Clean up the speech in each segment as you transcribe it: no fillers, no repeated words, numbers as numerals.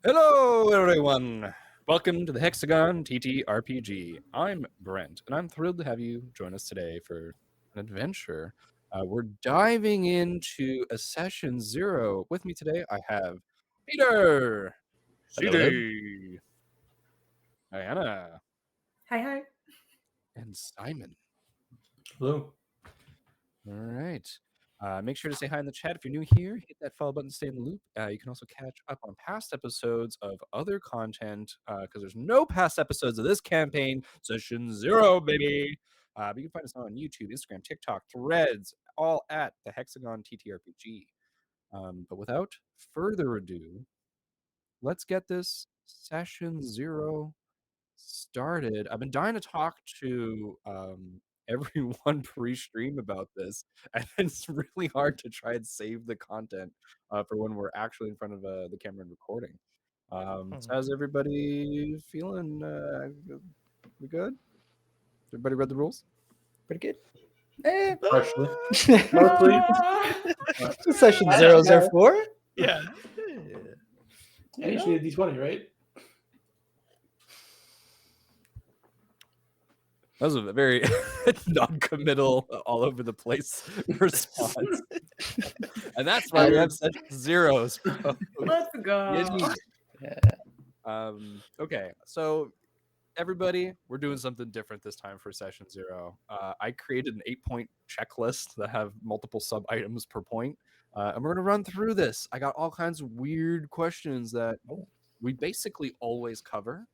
Hello, everyone. Welcome to the Hexagon TTRPG. I'm Brent, and I'm thrilled to have you join us today for an adventure. We're diving into a session 0. With me today, I have Peter, Hello. CD, Diana, Hi. and Simon. Hello. All right. Make sure to say hi in the chat if you're new here. Hit that follow button to stay in the loop. You can also catch up on past episodes of other content because there's no past episodes of this campaign. Session 0, baby. But you can find us on YouTube, Instagram, TikTok, Threads, all at the Hexagon TTRPG. But without further ado, let's get this Session 0 started. I've been dying to talk to everyone pre-stream about this, and it's really hard to try and save the content for when we're actually in front of the camera and recording. So how's everybody feeling? We good? Everybody read the rules? Pretty good. Partially. Session 004? Yeah. Yeah, you should need a D20, right? That was a very non-committal, all over the place response, and that's why we have such zeros. Let's go. Okay, so everybody, we're doing something different this time for session 0. I created an 8-point checklist that have multiple sub items per point, and we're gonna run through this. I got all kinds of weird questions that we basically always cover,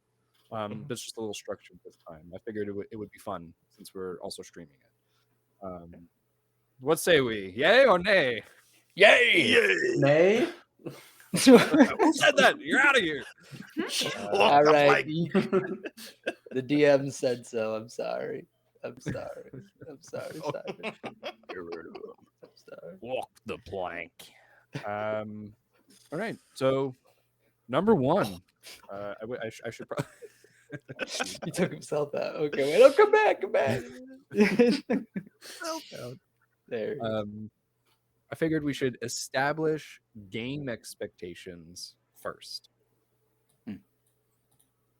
but it's just a little structured this time. I figured it would be fun since we're also streaming it. What say we? Yay or nay? Yay! Nay. Who said that? You're out of here. All right. The DM said so. I'm sorry. Simon. I'm sorry. Walk the plank. All right. So, number 1. I should probably. He took himself out. Okay, wait. Oh, come back. There. I figured we should establish game expectations first.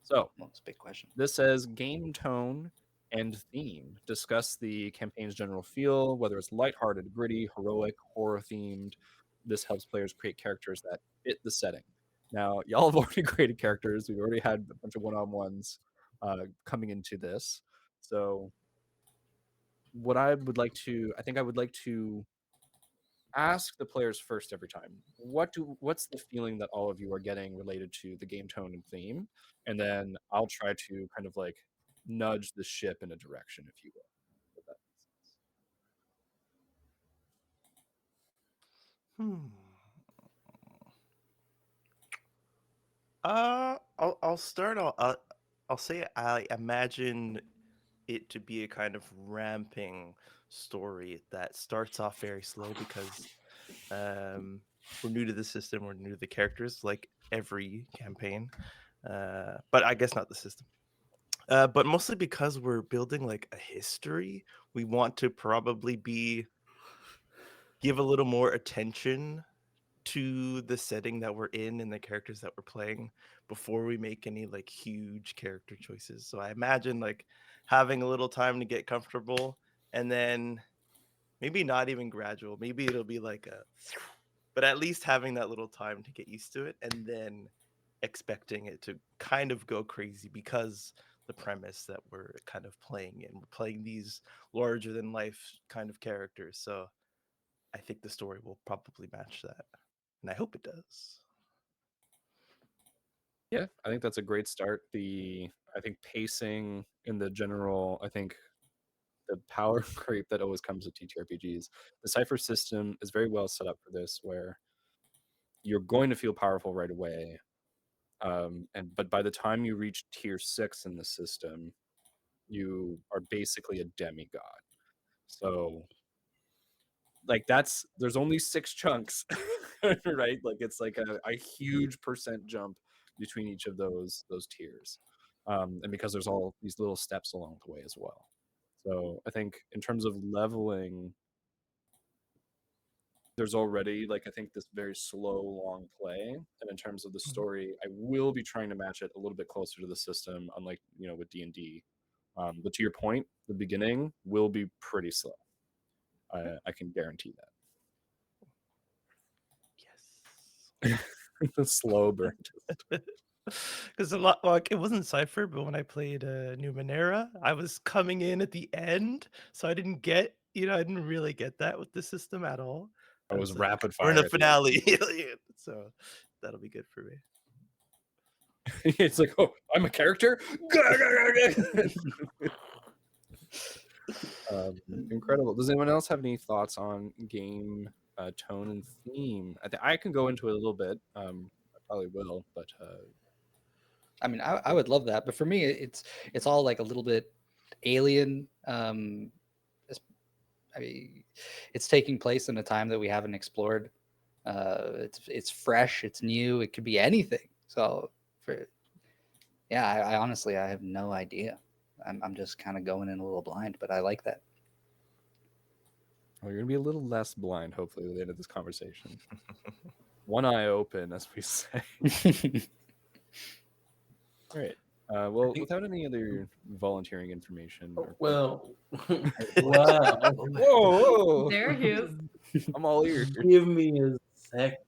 So, that's a big question. This says game tone and theme. Discuss the campaign's general feel, whether it's lighthearted, gritty, heroic, horror themed. This helps players create characters that fit the setting. Now, y'all have already created characters. We've already had a bunch of one-on-ones coming into this. So, I think I would like to ask the players first every time. What's the feeling that all of you are getting related to the game tone and theme? And then I'll try to kind of like nudge the ship in a direction, if you will. If that makes sense. I'll start. I'll say I imagine it to be a kind of ramping story that starts off very slow because we're new to the system, we're new to the characters, like every campaign. But I guess not the system. But mostly because we're building like a history, we want to probably give a little more attention to the setting that we're in and the characters that we're playing before we make any like huge character choices. So I imagine like having a little time to get comfortable, and then maybe not even gradual. Maybe it'll be like but at least having that little time to get used to it, and then expecting it to kind of go crazy because the premise that we're kind of playing in. We're playing these larger than life kind of characters. So I think the story will probably match that. And I hope it does. Yeah, I think that's a great start. I think pacing in the general, I think the power creep that always comes with TTRPGs. The Cypher system is very well set up for this, where you're going to feel powerful right away. But by the time you reach tier 6 in the system, you are basically a demigod. So like there's only 6 chunks, right? Like it's like a huge percent jump between each of those tiers. And because there's all these little steps along the way as well. So I think in terms of leveling, there's already like I think this very slow long play, and in terms of the story, I will be trying to match it a little bit closer to the system, unlike with D&D. But to your point, the beginning will be pretty slow. I can guarantee that. Yes. The slow burn. Because a lot like it wasn't Cypher, but when I played Numenera, I was coming in at the end, so I didn't get I didn't really get that with the system at all. I was like, rapid we're in the fire. finale, so that'll be good for me. It's like, oh, I'm a character. Incredible. Does anyone else have any thoughts on game tone and theme? I can go into it a little bit. I probably will, but I mean, I would love that, but for me, it's all like a little bit alien. I mean, it's taking place in a time that we haven't explored. It's fresh, it's new, it could be anything. So, I honestly I have no idea. I'm just kind of going in a little blind, but I like that. well, you're gonna be a little less blind, hopefully, at the end of this conversation. One eye open, as we say. All right. Well, without any other volunteering information. Well, wow. Whoa! There he is. I'm all ears. Give me a sec.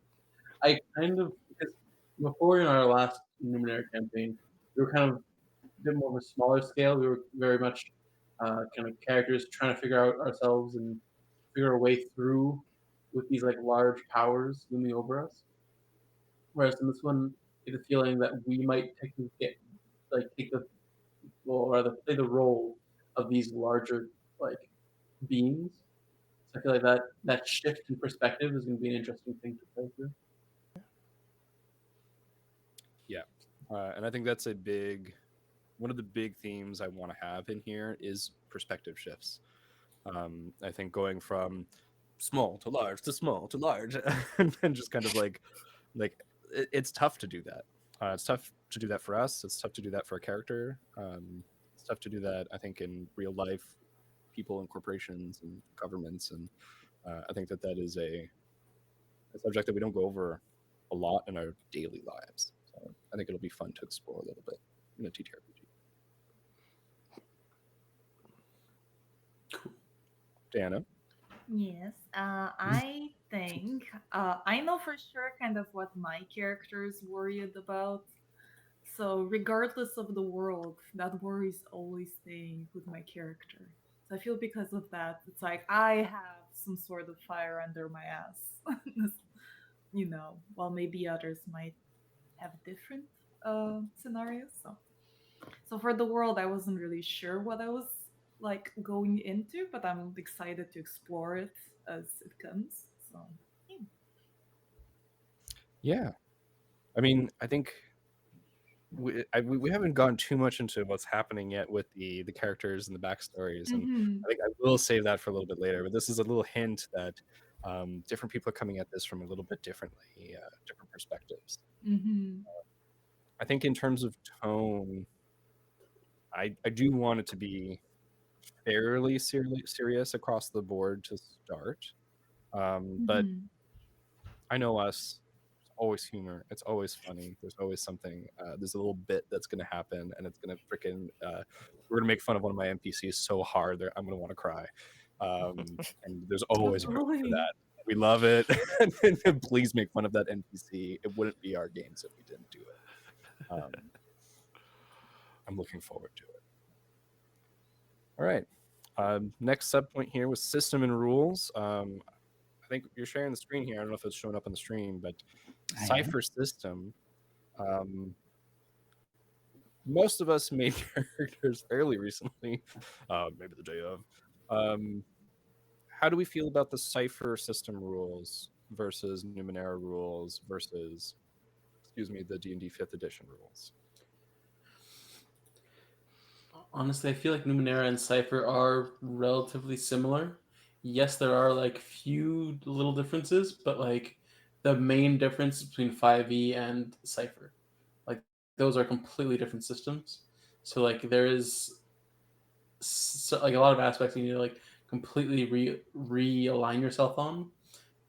I kind of, because before in our last Numenera campaign, we were kind of a bit more of a smaller scale. We were very much kind of characters trying to figure out ourselves and figure our way through with these like large powers looming over us. Whereas in this one, I get the feeling that we might take the or rather play the role of these larger like beings. So I feel like that shift in perspective is going to be an interesting thing to play through. Yeah, and I think that's one of the big themes I want to have in here is perspective shifts. I think going from small to large to small to large, and then just kind of like it's tough to do that. It's tough to do that for us. It's tough to do that for a character. It's tough to do that, I think, in real life, people and corporations and governments, and I think that is a subject that we don't go over a lot in our daily lives. So I think it'll be fun to explore a little bit in a TTRPG. Cool. Diana? Yes, I think I know for sure kind of what my character is worried about. So regardless of the world, that worry is always staying with my character. So I feel because of that, it's like I have some sort of fire under my ass. While maybe others might have different scenarios. So for the world, I wasn't really sure what I was like going into, but I'm excited to explore it as it comes. So Yeah. I mean, I think we haven't gone too much into what's happening yet with the characters and the backstories, and I think I will save that for a little bit later. But this is a little hint that different people are coming at this from a little bit differently, different perspectives. I think in terms of tone, I do want it to be fairly serious across the board to start, but I know us. Always humor. It's always funny. There's always something. There's a little bit that's going to happen, and it's going to freaking. We're going to make fun of one of my NPCs so hard that I'm going to want to cry. And there's always room for that. We love it. And please make fun of that NPC. It wouldn't be our games if we didn't do it. I'm looking forward to it. All right. Next sub point here was system and rules. I think you're sharing the screen here. I don't know if it's showing up on the stream, but Cypher system. Most of us made characters fairly recently, maybe the day of. How do we feel about the Cypher system rules versus Numenera rules versus, the D&D 5th edition rules? Honestly, I feel like Numenera and Cypher are relatively similar. Yes, there are like few little differences, but like the main difference between 5e and Cypher, like those are completely different systems. So like there is like a lot of aspects you need to like completely realign yourself on.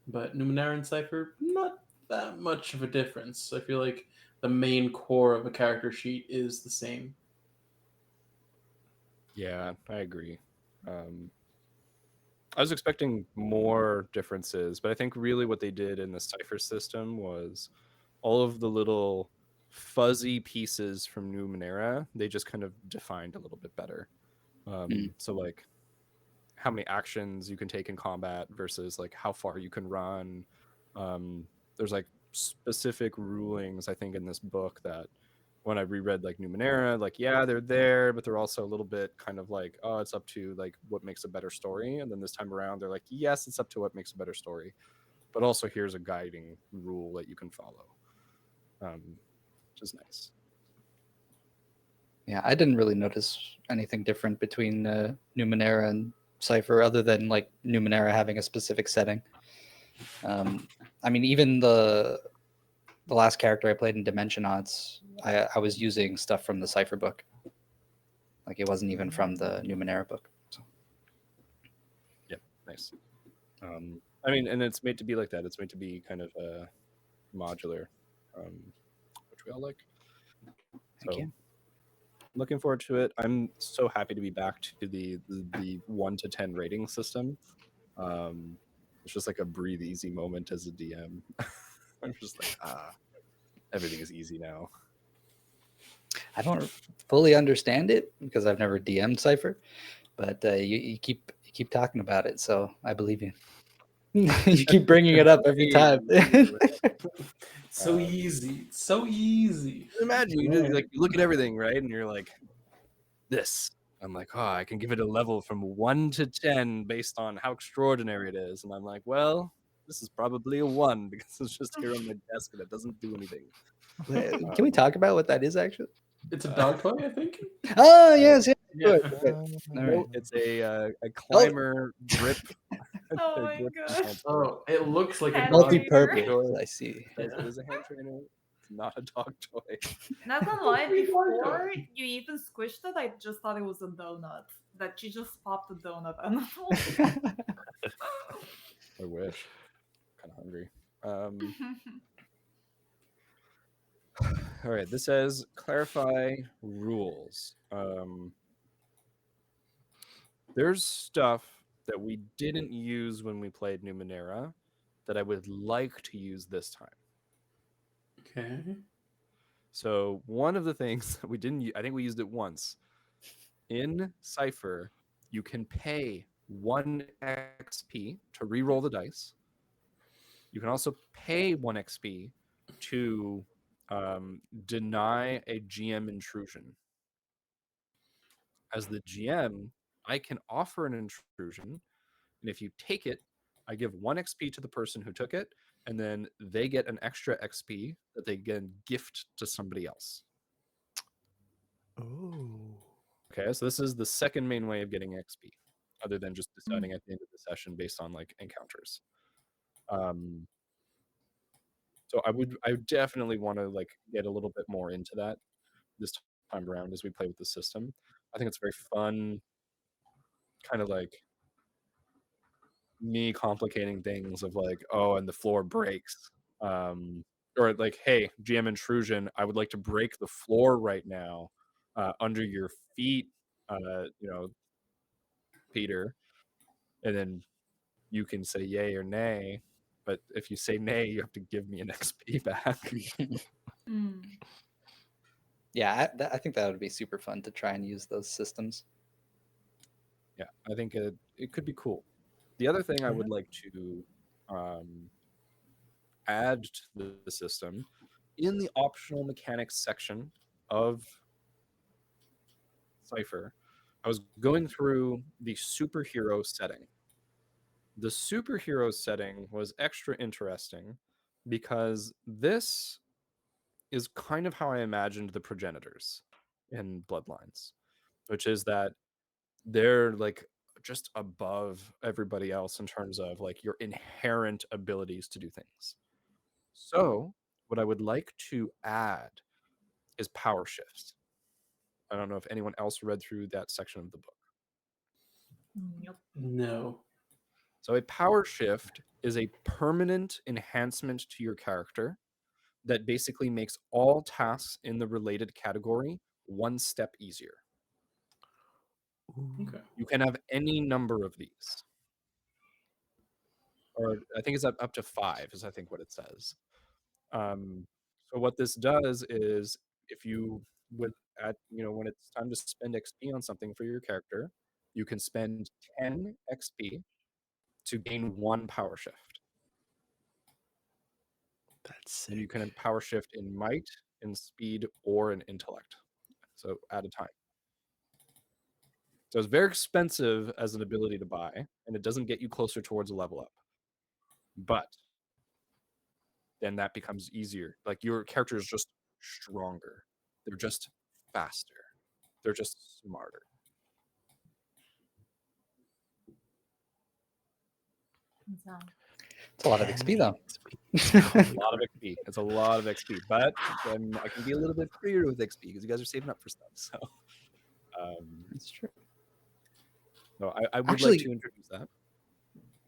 But Numenera and Cypher, not that much of a difference. I feel like the main core of a character sheet is the same. Yeah, I agree. I was expecting more differences, but I think really what they did in the Cypher system was all of the little fuzzy pieces from Numenera, they just kind of defined a little bit better. So like how many actions you can take in combat versus like how far you can run. There's like specific rulings I think in this book that when I reread like Numenera, like yeah, they're there, but they're also a little bit kind of like, oh, it's up to like what makes a better story. And then this time around, they're like, yes, it's up to what makes a better story, but also here's a guiding rule that you can follow, which is nice. Yeah, I didn't really notice anything different between Numenera and Cypher, other than like Numenera having a specific setting. I mean, even the last character I played in Dimensionauts, I was using stuff from the Cypher book. Like it wasn't even from the Numenera book. So. Yep, nice. I mean, and it's made to be like that. It's made to be kind of modular, which we all like. Thank So you. looking forward to it. I'm so happy to be back to the 1 to 10 rating system. It's just like a breathe easy moment as a DM. I'm just like, everything is easy now. I don't fully understand it because I've never DM'd Cypher, but you keep talking about it, so I believe you. You keep bringing it up every time. So easy. So easy. Imagine you look at everything, right? And you're like, this. I'm like, oh, I can give it a level from 1 to 10 based on how extraordinary it is. And I'm like, well, this is probably a 1 because it's just here on my desk and it doesn't do anything. Can we talk about what that is actually? It's a dog toy, I think. Oh yes, yes. Yeah. Good. All No, right. it's a climber grip. Oh a my grip god. console. Oh, it looks like a Hand dog Multi-purpose. toy. I see. Yes, it is a hand trainer. It's not a dog toy. Not gonna lie, before you even squished it, I just thought it was a donut. That you just popped a donut and I wish. Kind of hungry. All right. This says clarify rules. There's stuff that we didn't use when we played Numenera that I would like to use this time. Okay. So one of the things that we didn't, I think we used it once in Cypher. You can pay 1 XP to re-roll the dice. You can also pay 1 XP to deny a GM intrusion. As the GM, I can offer an intrusion, and if you take it, I give 1 XP to the person who took it, and then they get an extra XP that they can gift to somebody else. Oh. Okay, so this is the second main way of getting XP, other than just deciding at the end of the session based on like encounters. So I would definitely want to like get a little bit more into that this time around as we play with the system. I think it's very fun, kind of like me complicating things of like, oh, and the floor breaks. Or like, hey, GM intrusion, I would like to break the floor right now under your feet, Peter. And then you can say yay or nay. But if you say nay, you have to give me an XP back. Yeah, I think that would be super fun to try and use those systems. Yeah, I think it could be cool. The other thing I would like to add to the system in the optional mechanics section of Cypher, I was going through the superhero setting. The superhero setting was extra interesting because this is kind of how I imagined the progenitors in Bloodlines, which is that they're like just above everybody else in terms of like your inherent abilities to do things. So, what I would like to add is power shifts. I don't know if anyone else read through that section of the book. Yep. No. So, a power shift is a permanent enhancement to your character that basically makes all tasks in the related category one step easier. Okay. You can have any number of these. Or I think it's up to 5 is I think what it says. So what this does is if you would when it's time to spend XP on something for your character, you can spend 10 XP to gain 1 power shift. That's sick. And you can power shift in might, in speed, or in intellect. So at a time. So it's very expensive as an ability to buy, and it doesn't get you closer towards a level up. But then that becomes easier. Like your character is just stronger. They're just faster. They're just smarter. It's a lot of XP though. It's a lot of XP. It's a lot of XP. But then I can be a little bit freer with XP because you guys are saving up for stuff. So It's true. no, I would Actually, like to introduce that.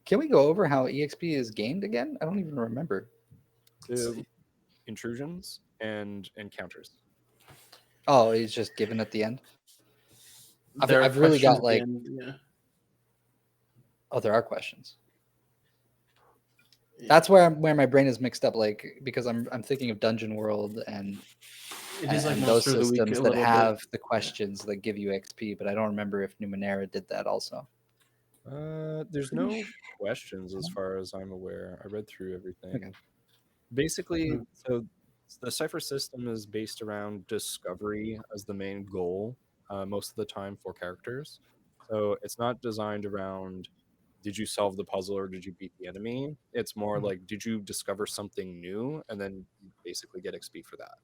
Can we go over how EXP is gained again? I don't even remember. Intrusions and encounters. Oh, it's just given at the end. There are I've really got questions at like. the end, yeah. Oh, there are questions. That's where my brain is mixed up, like because I'm thinking of Dungeon World and It is like and those Monster of the Week systems a that little have bit. the questions that give you XP, but I don't remember if Numenera did that also. There's no questions as far as I'm aware. I read through everything. Okay. Basically, so the Cypher system is based around discovery as the main goal most of the time for characters. So it's not designed around did you solve the puzzle or did you beat the enemy? It's more like did you discover something new and then you basically get XP for that.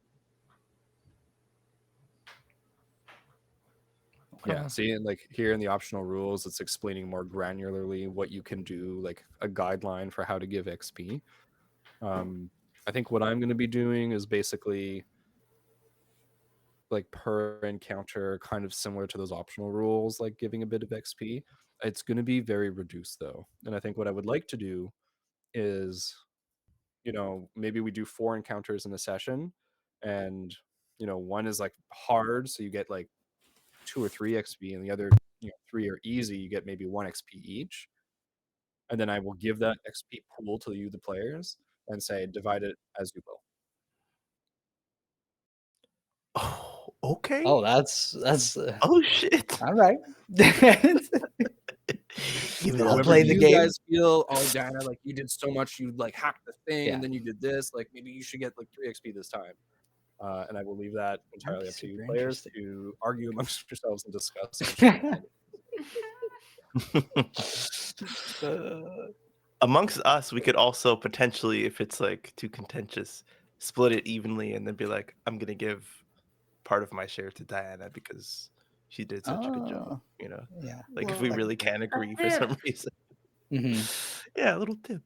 Yeah, see, and like here in the optional rules, it's explaining more granularly what you can do, like a guideline for how to give XP. I think what I'm going to be doing is basically like per encounter, kind of similar to those optional rules, like giving a bit of XP. It's going to be very reduced though. And I think what I would like to do is, maybe we do 4 encounters in a session and, one is like hard. So you get like 2 or 3 XP and the other, 3 are easy. You get maybe 1 XP each. And then I will give that XP pool to you, the players, and say, divide it as you will. Oh, okay. Oh, that's Oh shit. all right. Give me I'll that. play the you game. guys feel, oh Diana, like you did so much, you like hacked the thing, Yeah. and then you did this. Like maybe you should get like 3 XP this time. And I will leave that entirely up to you super players interesting. to argue amongst yourselves and discuss. Amongst us, we could also potentially, if it's like too contentious, split it evenly and then be like, I'm gonna give part of my share to Diana because she did such a good job. Yeah. Like if we Well, really can't agree for tip. some reason. Yeah, a little tip.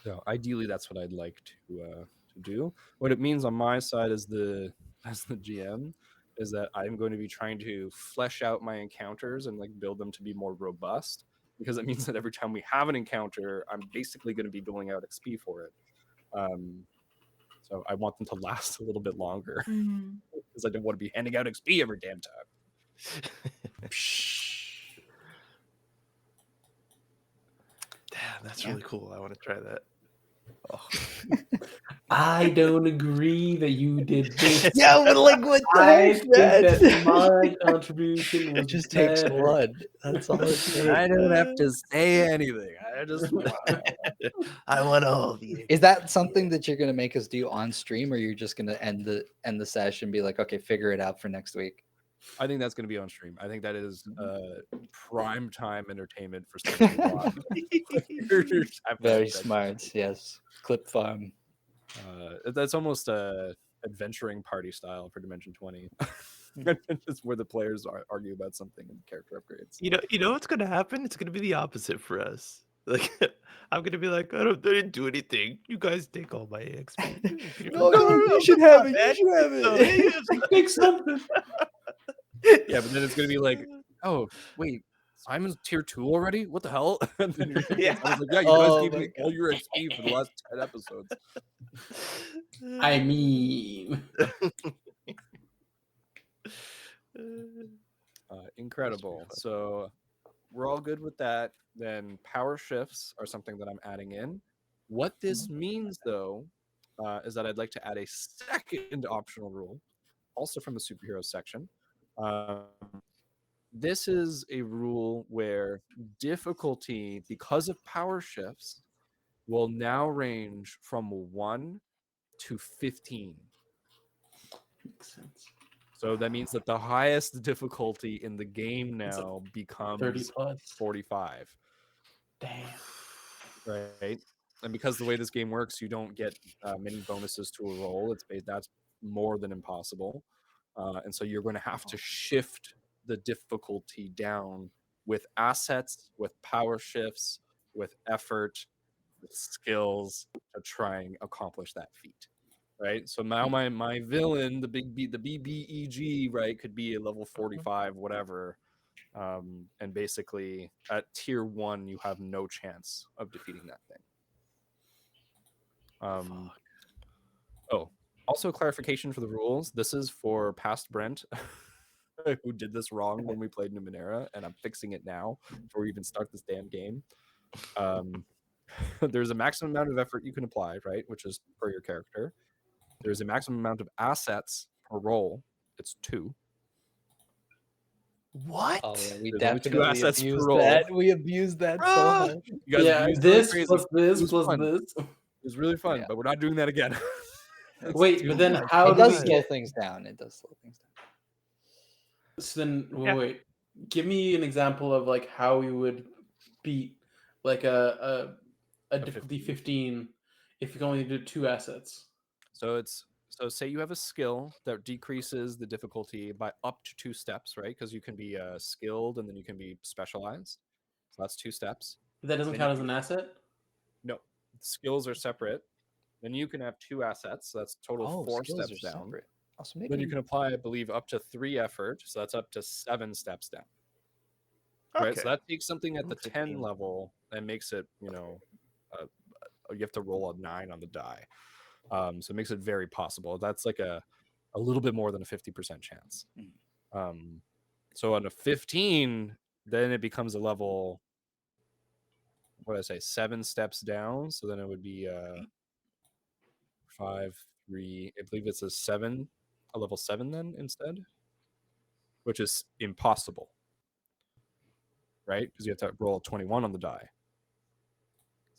So ideally, that's what I'd like to do. What it means on my side as the GM is that I'm going to be trying to flesh out my encounters and like build them to be more robust, because it means that every time we have an encounter, I'm basically going to be doling out XP for it. So I want them to last a little bit longer because I don't want to be handing out XP every damn time. Damn, that's really cool. I want to try that. Oh. I don't agree that you did this. Yeah, but like what the I heck, think man? that my contribution was It just takes better. blood. That's all it takes. I don't have to say anything. I just I want all the. Is that something that you're gonna make us do on stream, or you're just gonna end the session and be like, okay, figure it out for next week? I think that's going to be on stream. I think that is prime time entertainment for somebody to watch. Very smart. Yes. Clip farm. That's almost a adventuring party style for Dimension 20. Just where the players argue about something and character upgrades. You know what's gonna happen? It's gonna be the opposite for us. Like I'm gonna be like, I didn't do anything. You guys take all my XP. No, you should have it. You should have it. Pick something. Yeah, but then it's going to be like, oh, wait, Simon's tier 2 already? What the hell? And then you're Yeah. I was like, yeah, you guys Oh gave my me all your XP for the last 10 episodes. I mean, Incredible. fun. So we're all good with that. Then power shifts are something that I'm adding in. What this means, though, is that I'd like to add a second optional rule, also from the superhero section. Um, this is a rule where difficulty, because of power shifts, will now range from 1 to 15. makes sense. So that means that the highest difficulty in the game now 30 becomes plus. 45, Damn. right? And because the way this game works, you don't get many bonuses to a roll. That's more than impossible, and so you're going to have to shift the difficulty down with assets, with power shifts, with effort, with skills to try and accomplish that feat. Right. So now my villain, the BBEG, right, could be a level 45, whatever. And basically at tier 1, you have no chance of defeating that thing. Oh, also clarification for the rules. This is for past Brent, who did this wrong when we played Numenera, and I'm fixing it now before we even start this damn game. There's a maximum amount of effort you can apply, right, which is per your character. There's a maximum amount of assets per roll. It's 2. What? Oh yeah, we There's only 2 definitely assets per abused roll. that. We abused that so Bruh! hard. You guys Yeah, abused it like this crazy. plus It this was plus fun. this. It was really fun, Yeah. but we're not doing that again. Wait, but then how It do does we slow get? things down. It does slow things down. So then, Yeah. wait. Give me an example of like how we would beat like a difficulty 15 if you can only do 2 assets. So say you have a skill that decreases the difficulty by up to 2 steps, right? Because you can be skilled and then you can be specialized. So that's 2 steps. That doesn't Then count you as an asset. No, skills are separate. Then you can have 2 assets. So that's total 4 skills steps are down. separate. Also, Then you can apply, I believe, up to 3 effort. So that's up to 7 steps down. Right. So Okay. that takes something at the 10 15. level and makes it, you have to roll a 9 on the die. So it makes it very possible. That's like a little bit more than a 50% chance. So on a 15, then it becomes a level, what did I say, 7 steps down. So then it would be 5, 3. I believe it's a level 7 then instead, which is impossible, right? Because you have to roll a 21 on the die.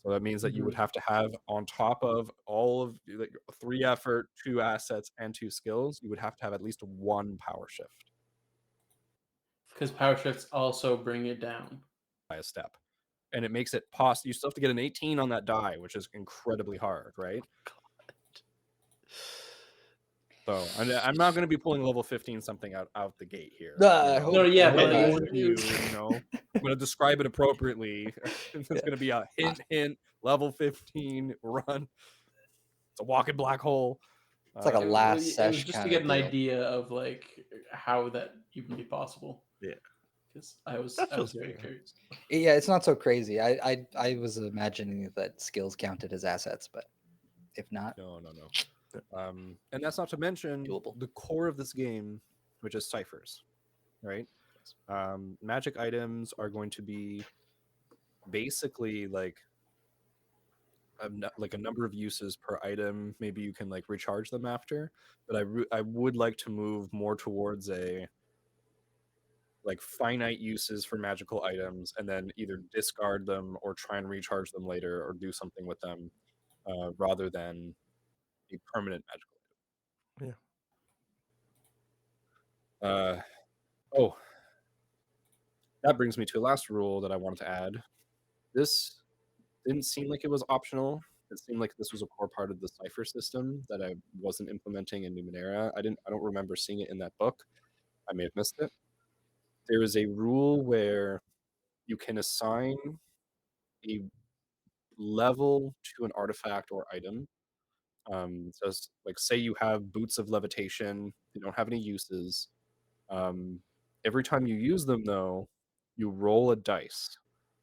So that means that you would have to have, on top of all of like 3 effort, 2 assets, and 2 skills, you would have to have at least 1 power shift Because power shifts also bring it down. by a step. And it makes it possible. You still have to get an 18 on that die, which is incredibly hard, right? So I'm not going to be pulling level 15 something out the gate here. I hope- No, yeah, I'm but gonna it- warn you, I'm going to describe it appropriately. It's going to be a hint, level 15 run. It's a walking black hole. It's like a last it was sesh just to kind get of an deal. idea of like how that even be possible. Yeah. Because I was That feels very fair. curious. Yeah, it's not so crazy. I was imagining that skills counted as assets, but if not, No. And that's not to mention Doable. the core of this game, which is ciphers, right? Magic items are going to be basically like a number of uses per item. Maybe you can like recharge them after, but I would like to move more towards a like finite uses for magical items, and then either discard them or try and recharge them later or do something with them, rather than a permanent magical item. Oh, that brings me to a last rule that I wanted to add. This didn't seem like it was optional. It seemed like this was a core part of the Cypher system that I wasn't implementing in Numenera. I don't remember seeing it in that book. I may have missed it. There is a rule where you can assign a level to an artifact or item. So like say you have boots of levitation, you don't have any uses. Every time you use them though, you roll a dice,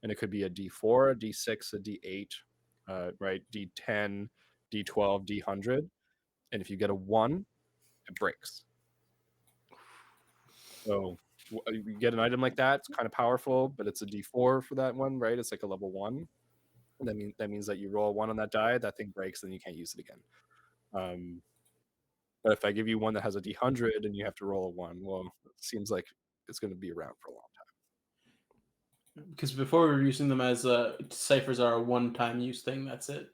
and it could be a D4, a D6, a D8, right? D10, D12, D100, and if you get a 1, it breaks. So you get an item like that. It's kind of powerful, but it's a D4 for that one, right? It's like a level 1. That means that you roll a 1 on that die, that thing breaks, then you can't use it again. But if I give you one that has a D100 and you have to roll a 1, well, it seems like it's going to be around for a long time. Because before we were using them as ciphers are a one-time use thing. That's it.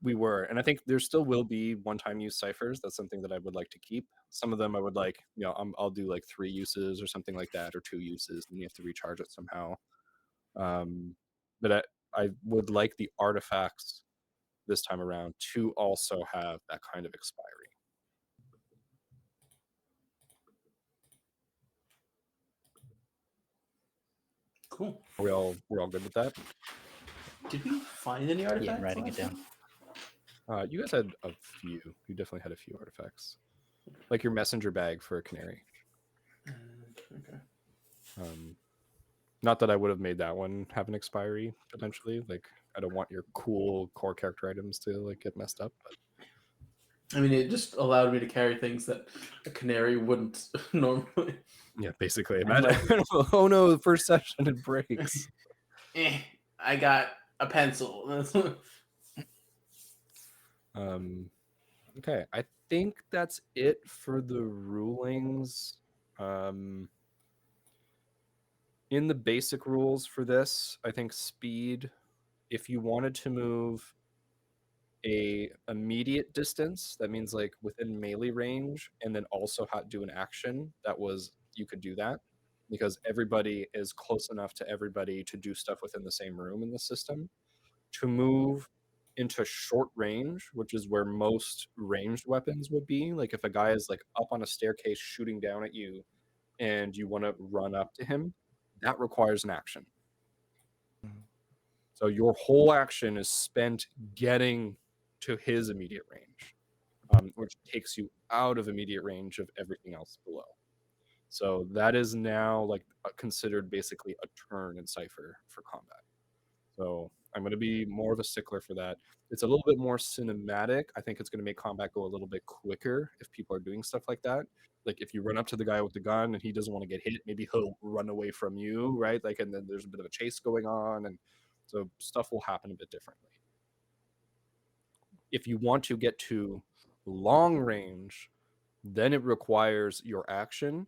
We were, and I think there still will be one-time use ciphers. That's something that I would like to keep. Some of them I would like, I'll do like 3 uses or something like that, or 2 uses, and you have to recharge it somehow. But I would like the artifacts this time around to also have that kind of expiry. Cool. We're all good with that. Did we find any artifacts? Yeah, I'm writing it last down. time? You guys had a few. You definitely had a few artifacts, like your messenger bag for a canary. Okay. Not that I would have made that one have an expiry potentially. Like, I don't want your cool core character items to like get messed up. But I mean, it just allowed me to carry things that a canary wouldn't normally. yeah, basically, I'm imagine. Oh no, the first session it breaks. I got a pencil. Okay, I think that's it for the rulings. In the basic rules for this, I think speed, if you wanted to move a immediate distance, that means like within melee range, and then also do an action, you could do that, because everybody is close enough to everybody to do stuff within the same room in the system. To move into short range, which is where most ranged weapons would be, like if a guy is like up on a staircase shooting down at you and you want to run up to him, that requires an action. So your whole action is spent getting to his immediate range, which takes you out of immediate range of everything else below. So that is now like considered basically a turn in Cypher for combat. So I'm going to be more of a stickler for that. It's a little bit more cinematic. I think it's going to make combat go a little bit quicker if people are doing stuff like that. Like if you run up to the guy with the gun and he doesn't want to get hit, maybe he'll run away from you, right? Like, and then there's a bit of a chase going on, and so stuff will happen a bit differently. If you want to get to long range, then it requires your action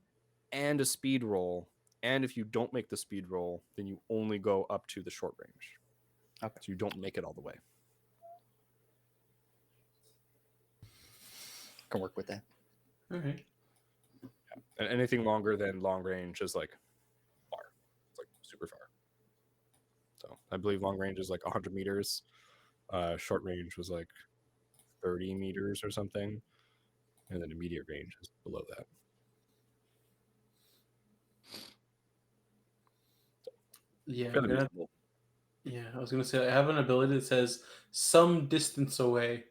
and a speed roll. And if you don't make the speed roll, then you only go up to the short range. Okay. So you don't make it all the way. Can work with that. All right. Yeah. And anything longer than long range is like far. It's like super far. So I believe long range is like 100 meters. Short range was like 30 meters or something. And then immediate range is below that. Yeah. Fairly reasonable. Yeah, I was gonna say I have an ability that says some distance away.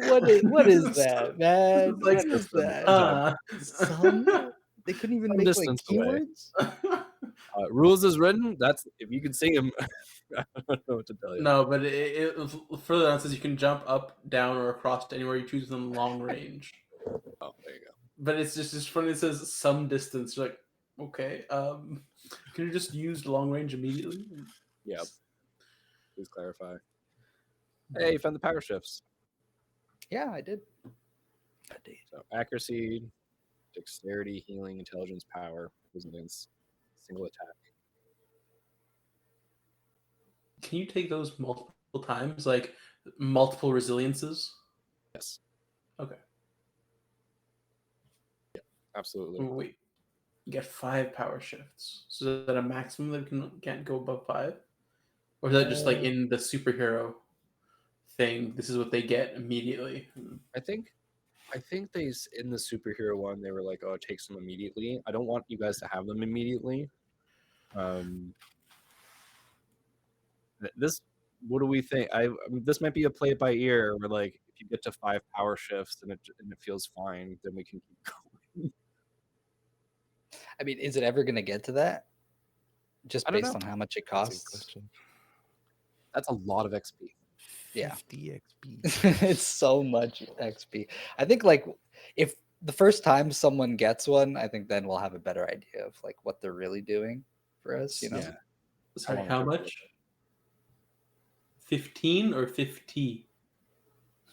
What is that, man? Like, What is that? Some. They couldn't even Some make like distance away. keywords. Rules is written. That's if you can sing them. I don't know what to tell you. No, but it further down says you can jump up, down, or across to anywhere you choose within long range. Oh, there you go. But it's just funny. It says some distance. You're like, okay, can you just use long range immediately? Yeah. Please clarify. Hey, you found the power shifts. Yeah, I did. So accuracy, dexterity, healing, intelligence, power, resilience, single attack. Can you take those multiple times, like multiple resiliences? Yes. Okay. Yeah, absolutely. Wait, you get 5 power shifts. So is that a maximum that can't go above 5? Or is that just like in the superhero thing? This is what they get immediately. I think they in the superhero one they were like, oh, it takes them immediately. I don't want you guys to have them immediately. What do we think? I mean, this might be a play it by ear where like if you get to 5 power shifts and it feels fine, then we can keep going. I mean, is it ever going to get to that? Just I don't based know. on how much it That's a good costs. question. That's a lot of XP. Yeah. 50 XP. It's so much XP. I think like if the first time someone gets one, I think then we'll have a better idea of like what they're really doing for us, you know? Yeah. Sorry, long how term much? 15 or 50?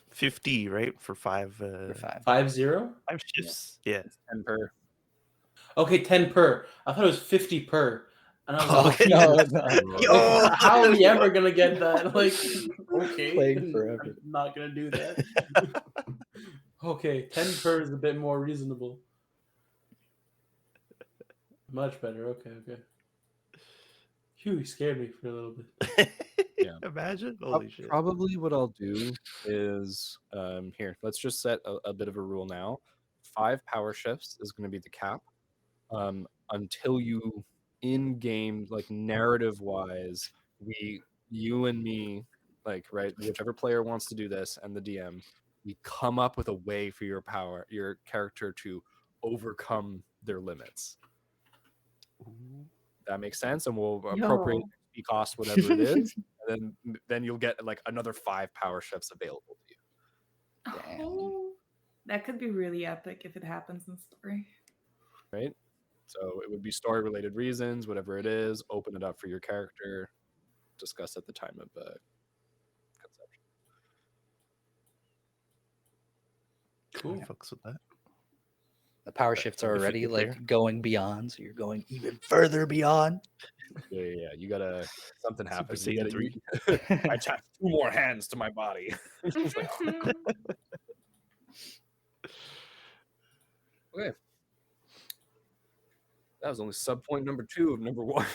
50, right? For five For 5. 50? 5 shifts. Yeah. 10 per. Okay, 10 per. I thought it was 50 per. And I was like, Okay. No, Jesus. no. Yo! How are we ever gonna get that? Like, okay, Playing forever. I'm not gonna do that. Okay, 10 per is a bit more reasonable. Much better. Okay. Phew, you scared me for a little bit. Yeah. Imagine. Holy shit. Probably what I'll do is here. Let's just set a bit of a rule now. 5 power shifts is going to be the cap. Until you in game, like narrative wise, you and me, like right, whichever player wants to do this and the DM, we come up with a way for your character to overcome their limits. That makes sense, and we'll appropriate XP cost whatever it is, and then you'll get like another 5 power shifts available to you. Damn. Oh, that could be really epic if it happens in story. Right? So it would be story related reasons, whatever it is, open it up for your character, discuss at the time of conception. Cool. Fucks with that. The power shifts are If you already get like there. going beyond, so you're going even further beyond. Yeah. You gotta something Super happens. Saiyan 3. I attach 2 more hands to my body. It's like, oh. Okay. That was only sub point number 2 of number 1.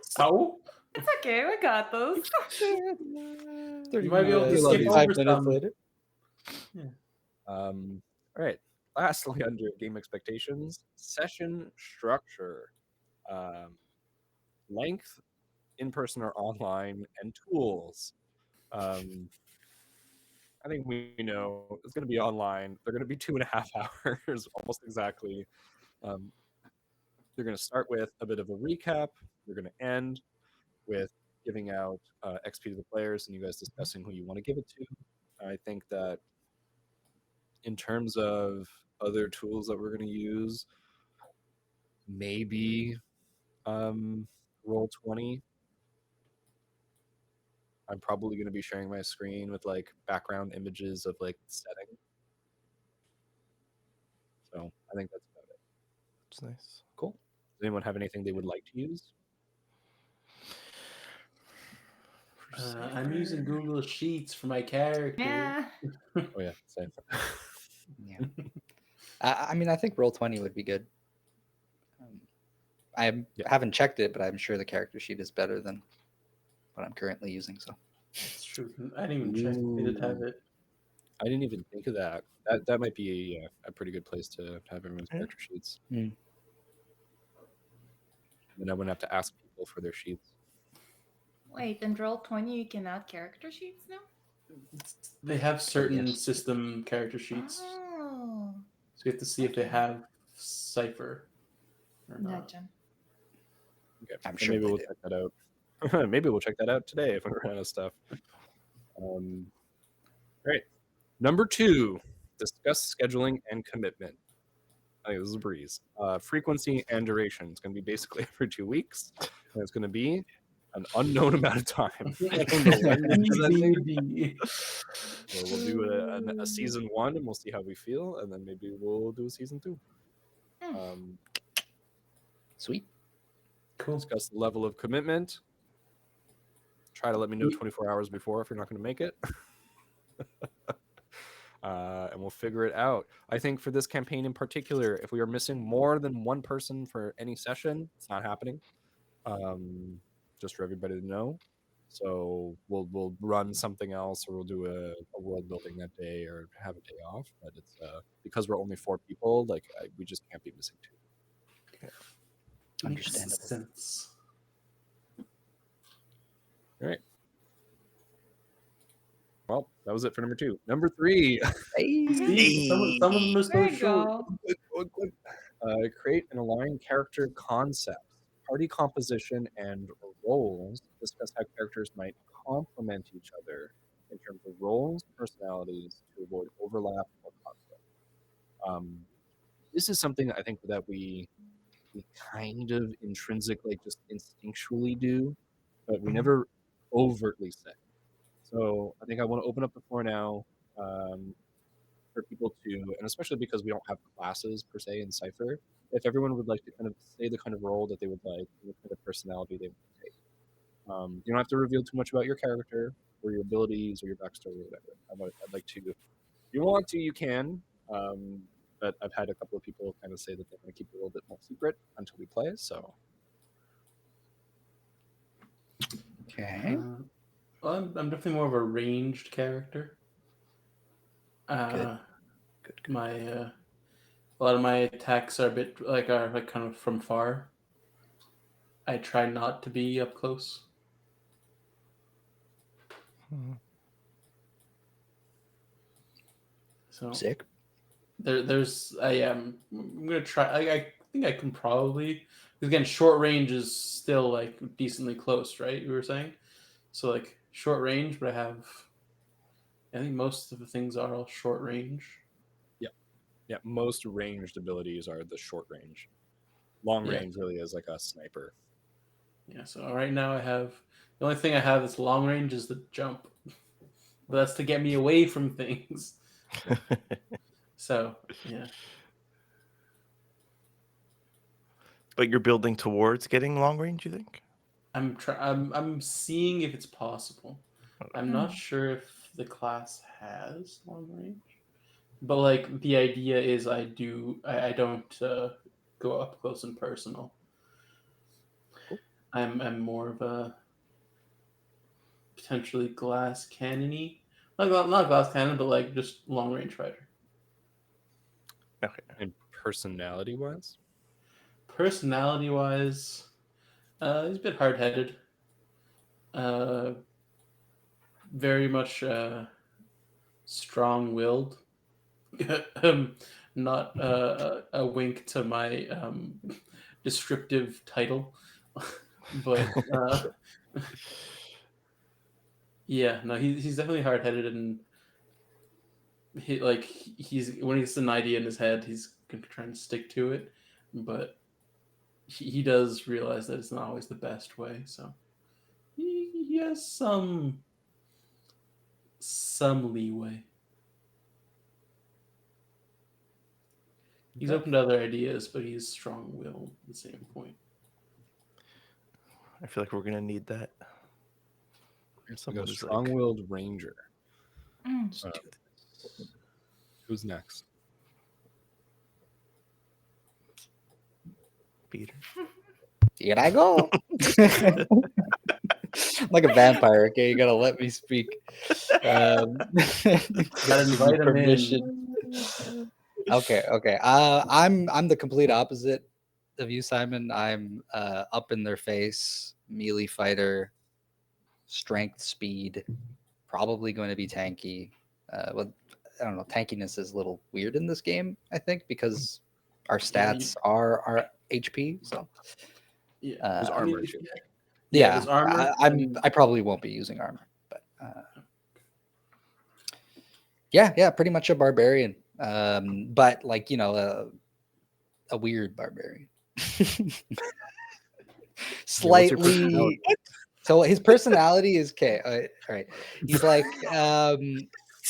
So? It's okay, we got those. You might be able to skip 5 over minutes some. later. All right. Lastly, under game expectations, session structure, length, in person or online, and tools. I think we know it's going to be online. They're going to be 2.5 hours, almost exactly. They're going to start with a bit of a recap. They're going to end with giving out XP to the players and you guys discussing who you want to give it to. I think that in terms of other tools that we're going to use, maybe Roll20. I'm probably going to be sharing my screen with like background images of like setting. So I think that's about it. It's nice. Cool. Does anyone have anything they would like to use? I'm using Google Sheets for my character. Yeah. Oh yeah, same. Yeah. I mean, I think Roll20 would be good. I haven't checked it, but I'm sure the character sheet is better than what I'm currently using. So It's true. I didn't even check. They did have it. I didn't even think of that. That might be a pretty good place to have everyone's character sheets. Mm. And I wouldn't have to ask people for their sheets. Wait, in Roll20 you can add character sheets now? They have certain yes. system character sheets. Oh, So you have to see if they have Cypher or not. gotcha. Okay, I'm so sure maybe they we'll do. check that out. Maybe we'll check that out today if we're out of stuff. Great. Number 2, discuss scheduling and commitment. I think this is a breeze. Frequency and duration. It's going to be basically every 2 weeks, and it's going to be an unknown amount of time. I don't know when this is ending. TBD. So we'll do a season 1, and we'll see how we feel, and then maybe we'll do a season 2. Sweet. Cool. Discuss the level of commitment. Try to let me know 24 hours before if you're not going to make it. And we'll figure it out. I think for this campaign in particular, if we are missing more than one person for any session, it's not happening. Just for everybody to know. So we'll run something else, or we'll do a world building that day, or have a day off. But it's because we're only 4 people, like we just can't be missing 2. Understandable. Makes sense. All right. Well, that was it for number 2. Number 3. Hey. See, some of them are so There you short. go. Create and align character concepts, party composition, and roles. Discuss how characters might complement each other in terms of roles, personalities, to avoid overlap or conflict. This is something I think that we kind of intrinsic, like just instinctually do, but we never overtly say. So I think I want to open up the floor now, for people to, and especially because we don't have classes per se in Cypher, if everyone would like to kind of say the kind of role that they would like, and the kind of personality they would take. You don't have to reveal too much about your character or your abilities or your backstory or whatever. I'd like to, if you want to, you can. But I've had a couple of people kind of say that they want to keep it a little bit more secret until we play. So Okay. Well, I'm definitely more of a ranged character. Good. My a lot of my attacks are a bit are like kind of from far. I try not to be up close. So Sick. there's I'm gonna try. I think I can probably, because again, short range is still like decently close, right? You were saying, so like short range, but I think most of the things are all short range. yeah, most ranged abilities are the short range. Long Yeah. range really is like a sniper. Yeah. So right now I have the only thing I have that's long range is the jump, but that's to get me away from things. So yeah. But you're building towards getting long range, you think? I'm seeing if it's possible. I'm not sure if the class has long range, but like the idea is I don't go up close and personal. Cool. I'm more of a potentially glass cannony, not glass cannon, but like just long range fighter. Okay. And personality wise, Personality wise, he's a bit hard headed. Very much strong willed. Not a wink to my descriptive title, but yeah, no, he's definitely hard headed, and he's when he gets an idea in his head, he's gonna try and stick to it, but he does realize that it's not always the best way, so he has some leeway. He's okay. open to other ideas, but he's strong-willed at the same point. I feel like we're gonna need that. So we got Someone a who's like, strong-willed ranger. Let's do this. Who's next? Peter. Here I go. Like a vampire, okay? You gotta let me speak. Gotta invite him Permission. Okay. I'm the complete opposite of you, Simon. I'm up in their face, melee fighter, strength, speed, probably going to be tanky. Well, I don't know. Tankiness is a little weird in this game, I think, because our stats are our HP. So Yeah, Who's I armor mean, too? yeah, there's armor. I probably won't be using armor, but yeah, pretty much a barbarian. But like a weird barbarian. Slightly. So his personality is okay. All right. He's like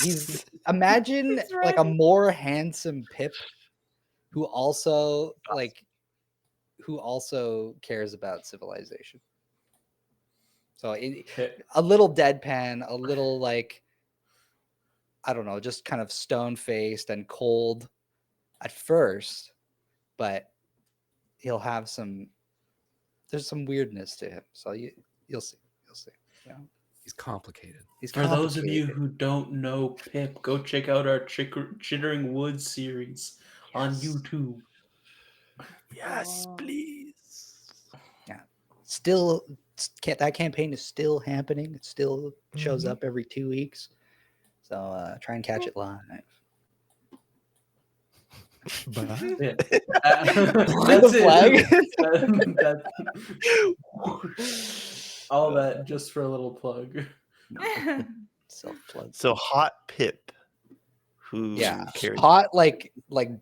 he's imagine He's like a ready. more handsome Pip who also cares about civilization. So a little deadpan, a little like I don't know, just kind of stone faced and cold at first, but he'll have there's some weirdness to him. So you'll see. Yeah. He's complicated. He's For those of you complicated. who don't know Pip, go check out our Chittering Woods series on YouTube. Yes, Oh. please. Yeah. Still that campaign is still happening. It still shows Mhm. up every 2 weeks. So try and catch it live. Bye. Yeah. That's The it. flag. All that just for a little plug. Self plug. So hot Pip, who Yeah, carries hot like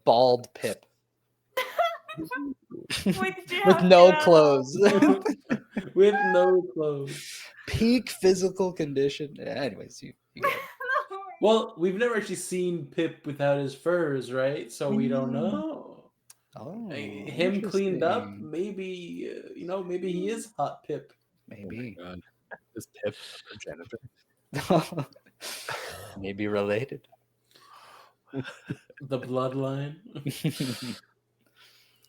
bald Pip Wait, did you with have no to add clothes. also? With no clothes. Peak physical condition. Anyways, you go. Well, we've never actually seen Pip without his furs, right? So we don't know. Oh, Him cleaned up, interesting. maybe maybe he is hot Pip. Oh my Maybe. god. Is Pip a progenitor? Maybe related. The bloodline.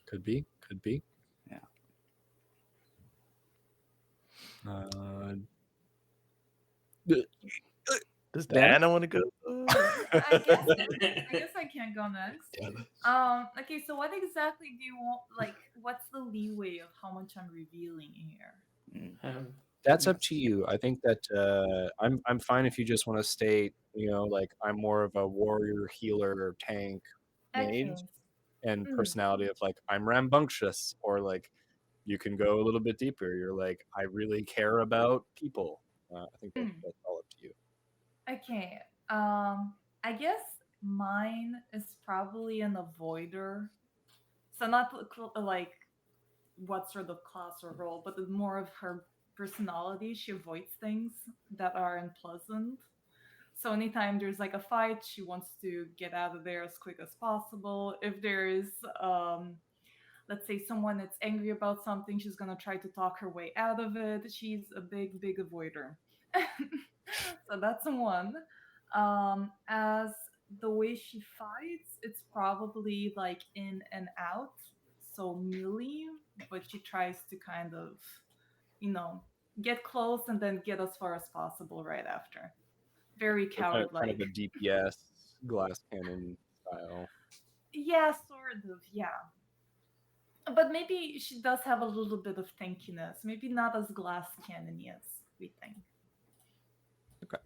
Could be. Could be. Yeah. Does Dan? Diana want to go? I guess I can't go next. Okay, so what exactly do you want? Like, what's the leeway of how much I'm revealing here? That's up to you. I think that I'm fine if you just want to state, like I'm more of a warrior, healer, tank, mage, Okay. and Mm. personality of like I'm rambunctious, or like you can go a little bit deeper. You're like I really care about people. I think that's all up to you. Okay. I guess mine is probably an avoider. So not like what sort of class or role, but more of her personality. She avoids things that are unpleasant. So anytime there's like a fight, she wants to get out of there as quick as possible. If there's let's say someone that's angry about something, she's gonna try to talk her way out of it. She's a big avoider. So that's one. As the way she fights, it's probably like in and out, so melee, but she tries to kind of, you know, get close and then get as far as possible right after. Very So kind of coward-like. a DPS glass cannon style. Yeah, sort of. Yeah. But maybe she does have a little bit of tankiness. Maybe not as glass cannony as we think. Okay.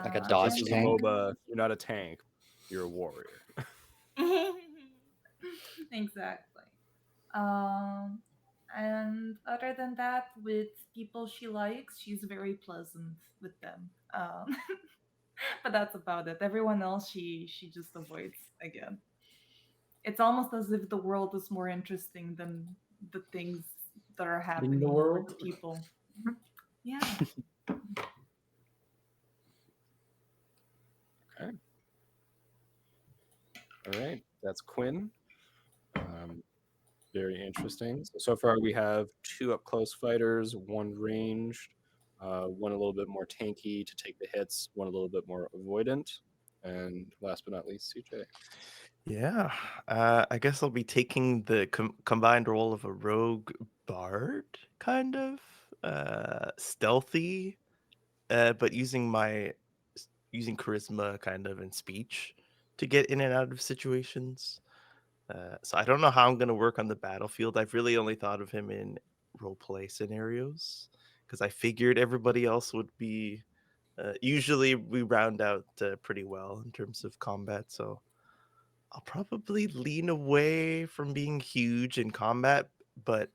Like a So dodge this is a tank? MOBA. You're not a tank. You're a warrior. Exactly. Um, and other than that, with people she likes, she's very pleasant with them. But that's about it. Everyone else, she just avoids again. It's almost as if the world is more interesting than the things that are In the happening or the world. people. Yeah. Okay. All right. That's Quinn. Very interesting. So far we have 2 up close fighters, 1 ranged, one a little bit more tanky to take the hits, one a little bit more avoidant, and last but not least, CJ. Yeah, I guess I'll be taking the combined role of a rogue bard, kind of stealthy, but using charisma kind of and speech to get in and out of situations. So I don't know how I'm gonna work on the battlefield. I've really only thought of him in role play scenarios because I figured everybody else would be. Usually we round out pretty well in terms of combat, so I'll probably lean away from being huge in combat, but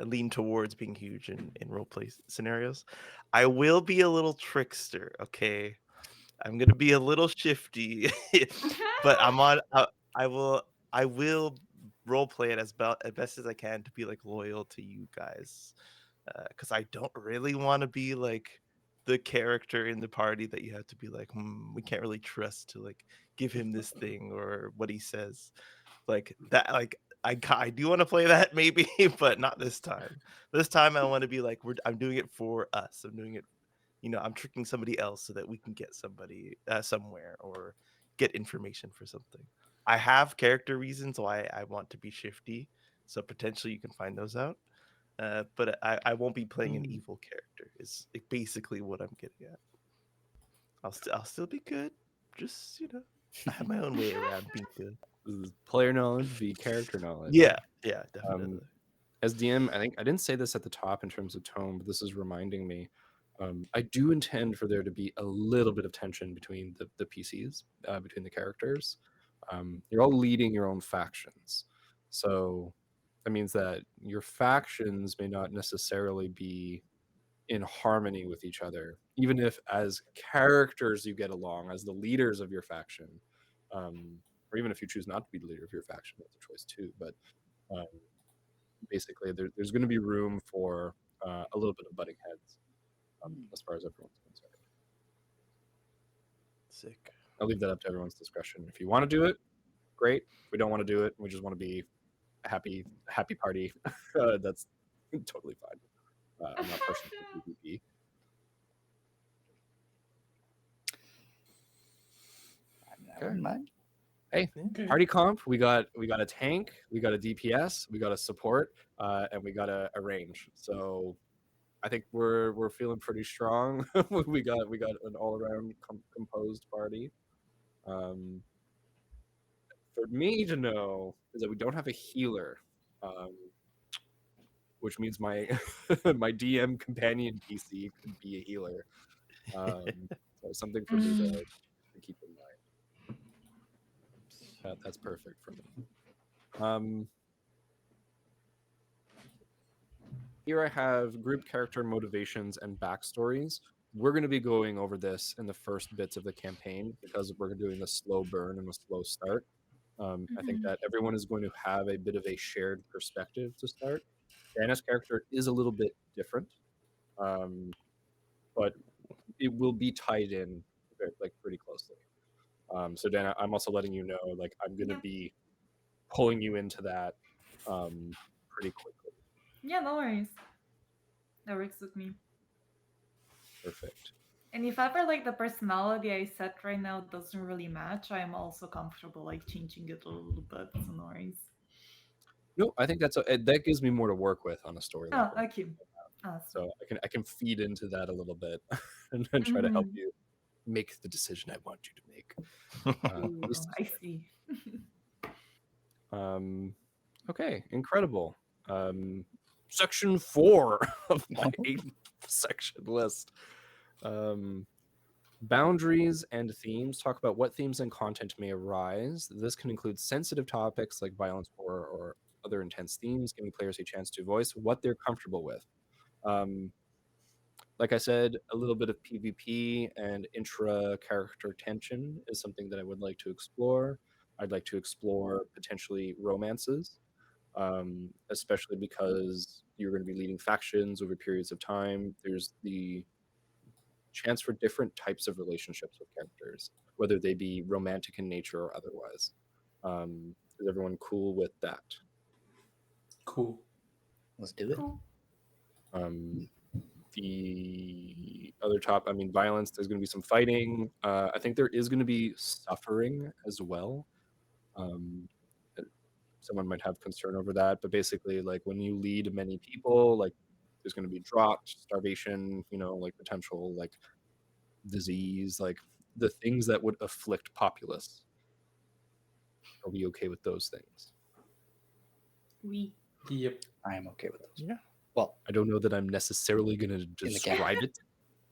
lean towards being huge in roleplay scenarios. I will be a little trickster, okay? I'm gonna be a little shifty, but I will I will roleplay it as best as I can to be like loyal to you guys, because I don't really want to be like the character in the party that you have to be like, we can't really trust to like give him this thing or what he says, like that. Like I do want to play that maybe, but not this time. This time I want to be like I'm doing it for us. I'm doing it. I'm tricking somebody else so that we can get somebody somewhere or get information for something. I have character reasons why I want to be shifty, so potentially you can find those out. But I won't be playing an evil character. Is basically what I'm getting at. I'll still be good. Just I have my own way around being good. This is player knowledge v character knowledge. Yeah, definitely. As DM, I think I didn't say this at the top in terms of tone, but this is reminding me. I do intend for there to be a little bit of tension between the PCs, between the characters. You're all leading your own factions, so that means that your factions may not necessarily be in harmony with each other, even if as characters you get along as the leaders of your faction, or even if you choose not to be the leader of your faction, that's a choice too. But um, basically, there's going to be room for a little bit of butting heads as far as everyone's concerned. Sick. I'll leave that up to everyone's discretion. If you want to do it, great. If we don't want to do it, we just want to be a happy party. That's totally fine. I'm not pushing for PvP. I wouldn't mind. Hey, Okay. party comp. We got a tank, we got a DPS, we got a support, and we got a range. So I think we're feeling pretty strong. we got an all around composed party. For me to know is that we don't have a healer, which means my my DM companion PC could be a healer. So something for me to keep in mind. That's perfect for me. Here I have group character motivations and backstories. We're going to be going over this in the first bits of the campaign because we're doing a slow burn and a slow start. I think that everyone is going to have a bit of a shared perspective to start. Dana's character is a little bit different, but it will be tied in like pretty closely. So Dana, I'm also letting you know, like I'm going to be pulling you into that pretty quickly. Yeah, no worries. That works with me. Perfect. And if ever like the personality I set right now doesn't really match, I'm also comfortable like changing it a little bit. So no worries. No, I think that gives me more to work with on a story Oh, level. okay. Awesome. So I can feed into that a little bit and then try to help you make the decision I want you to make. Ooh, I see. Okay, incredible. Section 4 of my 8th section list. Boundaries and themes talk about what themes and content may arise. This can include sensitive topics like violence, horror, or other intense themes, giving players a chance to voice what they're comfortable with. Like I said, a little bit of PvP and intra-character tension is something that I would like to explore. I'd like to explore potentially romances, especially because you're going to be leading factions over periods of time. There's the chance for different types of relationships with characters, whether they be romantic in nature or otherwise. Is everyone cool with that? Cool. Let's do it. Cool. The other top, I mean, violence, there's going to be some fighting. I think there is going to be suffering as well. Someone might have concern over that, but basically, like when you lead many people, like there's going to be drought, starvation, like potential like disease, like the things that would afflict populace. Are we okay with those things? We. Yep. I am okay with those. Yeah. Well, I don't know that I'm necessarily going to describe it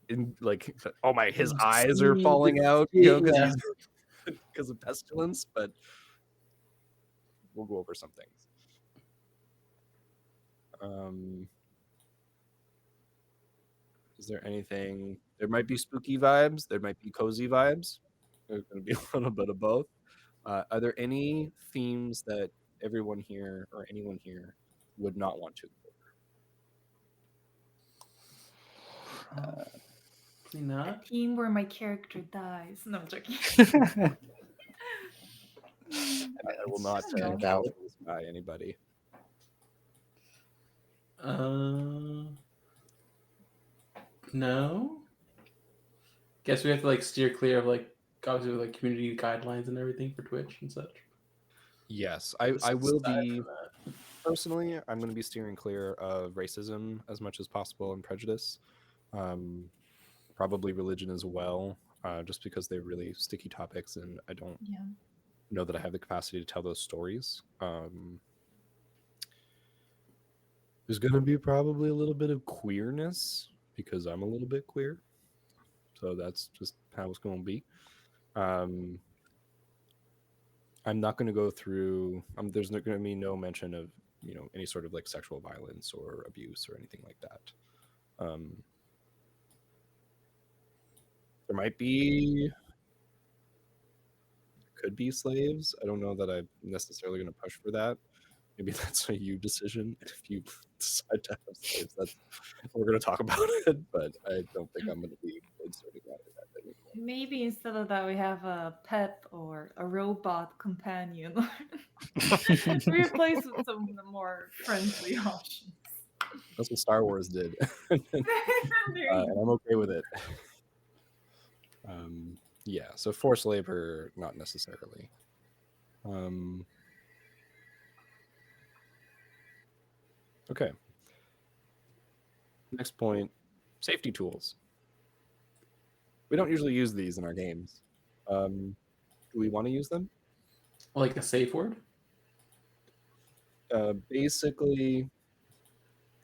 in like, oh my, his eyes are See, falling out, yeah. because of pestilence, but we'll go over some things. Is there anything? There might be spooky vibes. There might be cozy vibes. There's going to be a little bit of both. Are there any themes that everyone here or anyone here would not want to? Probably A not. team where my character dies. No, I'm joking. I will not it's kind of valid. by anybody. No. Guess we have to like steer clear of like obviously like community guidelines and everything for Twitch and such. Yes, I will be. Personally, I'm going to be steering clear of racism as much as possible and prejudice. Probably religion as well, just because they're really sticky topics, and I don't know that I have the capacity to tell those stories. There's going to be probably a little bit of queerness because I'm a little bit queer. So that's just how it's going to be. I'm not going to go through. There's going to be no mention of any sort of like sexual violence or abuse or anything like that. There could be slaves. I don't know that I'm necessarily going to push for that. Maybe that's a you decision. If you decide to have slaves, we're going to talk about it. But I don't think I'm going to be inserting that in that anymore. Maybe instead of that, we have a pet or a robot companion. Replace with some more friendly options. That's what Star Wars did, and I'm okay with it. Yeah, so forced labor, not necessarily. Okay. Next point, safety tools. We don't usually use these in our games. Do we want to use them? Like a safe word? Basically,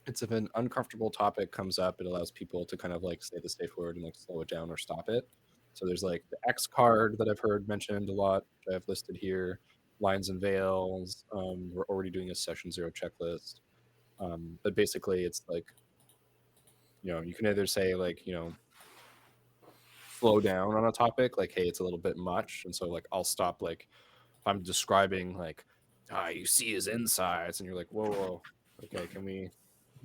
it's if an uncomfortable topic comes up, it allows people to kind of like say the safe word and like slow it down or stop it. So there's like the X card that I've heard mentioned a lot, which I've listed here. Lines and veils. We're already doing a session 0 checklist. But basically, it's like, you can either say like, slow down on a topic, like, hey, it's a little bit much. And so like, I'll stop, like, if I'm describing like, you see his insides, and you're like, whoa, okay, can we,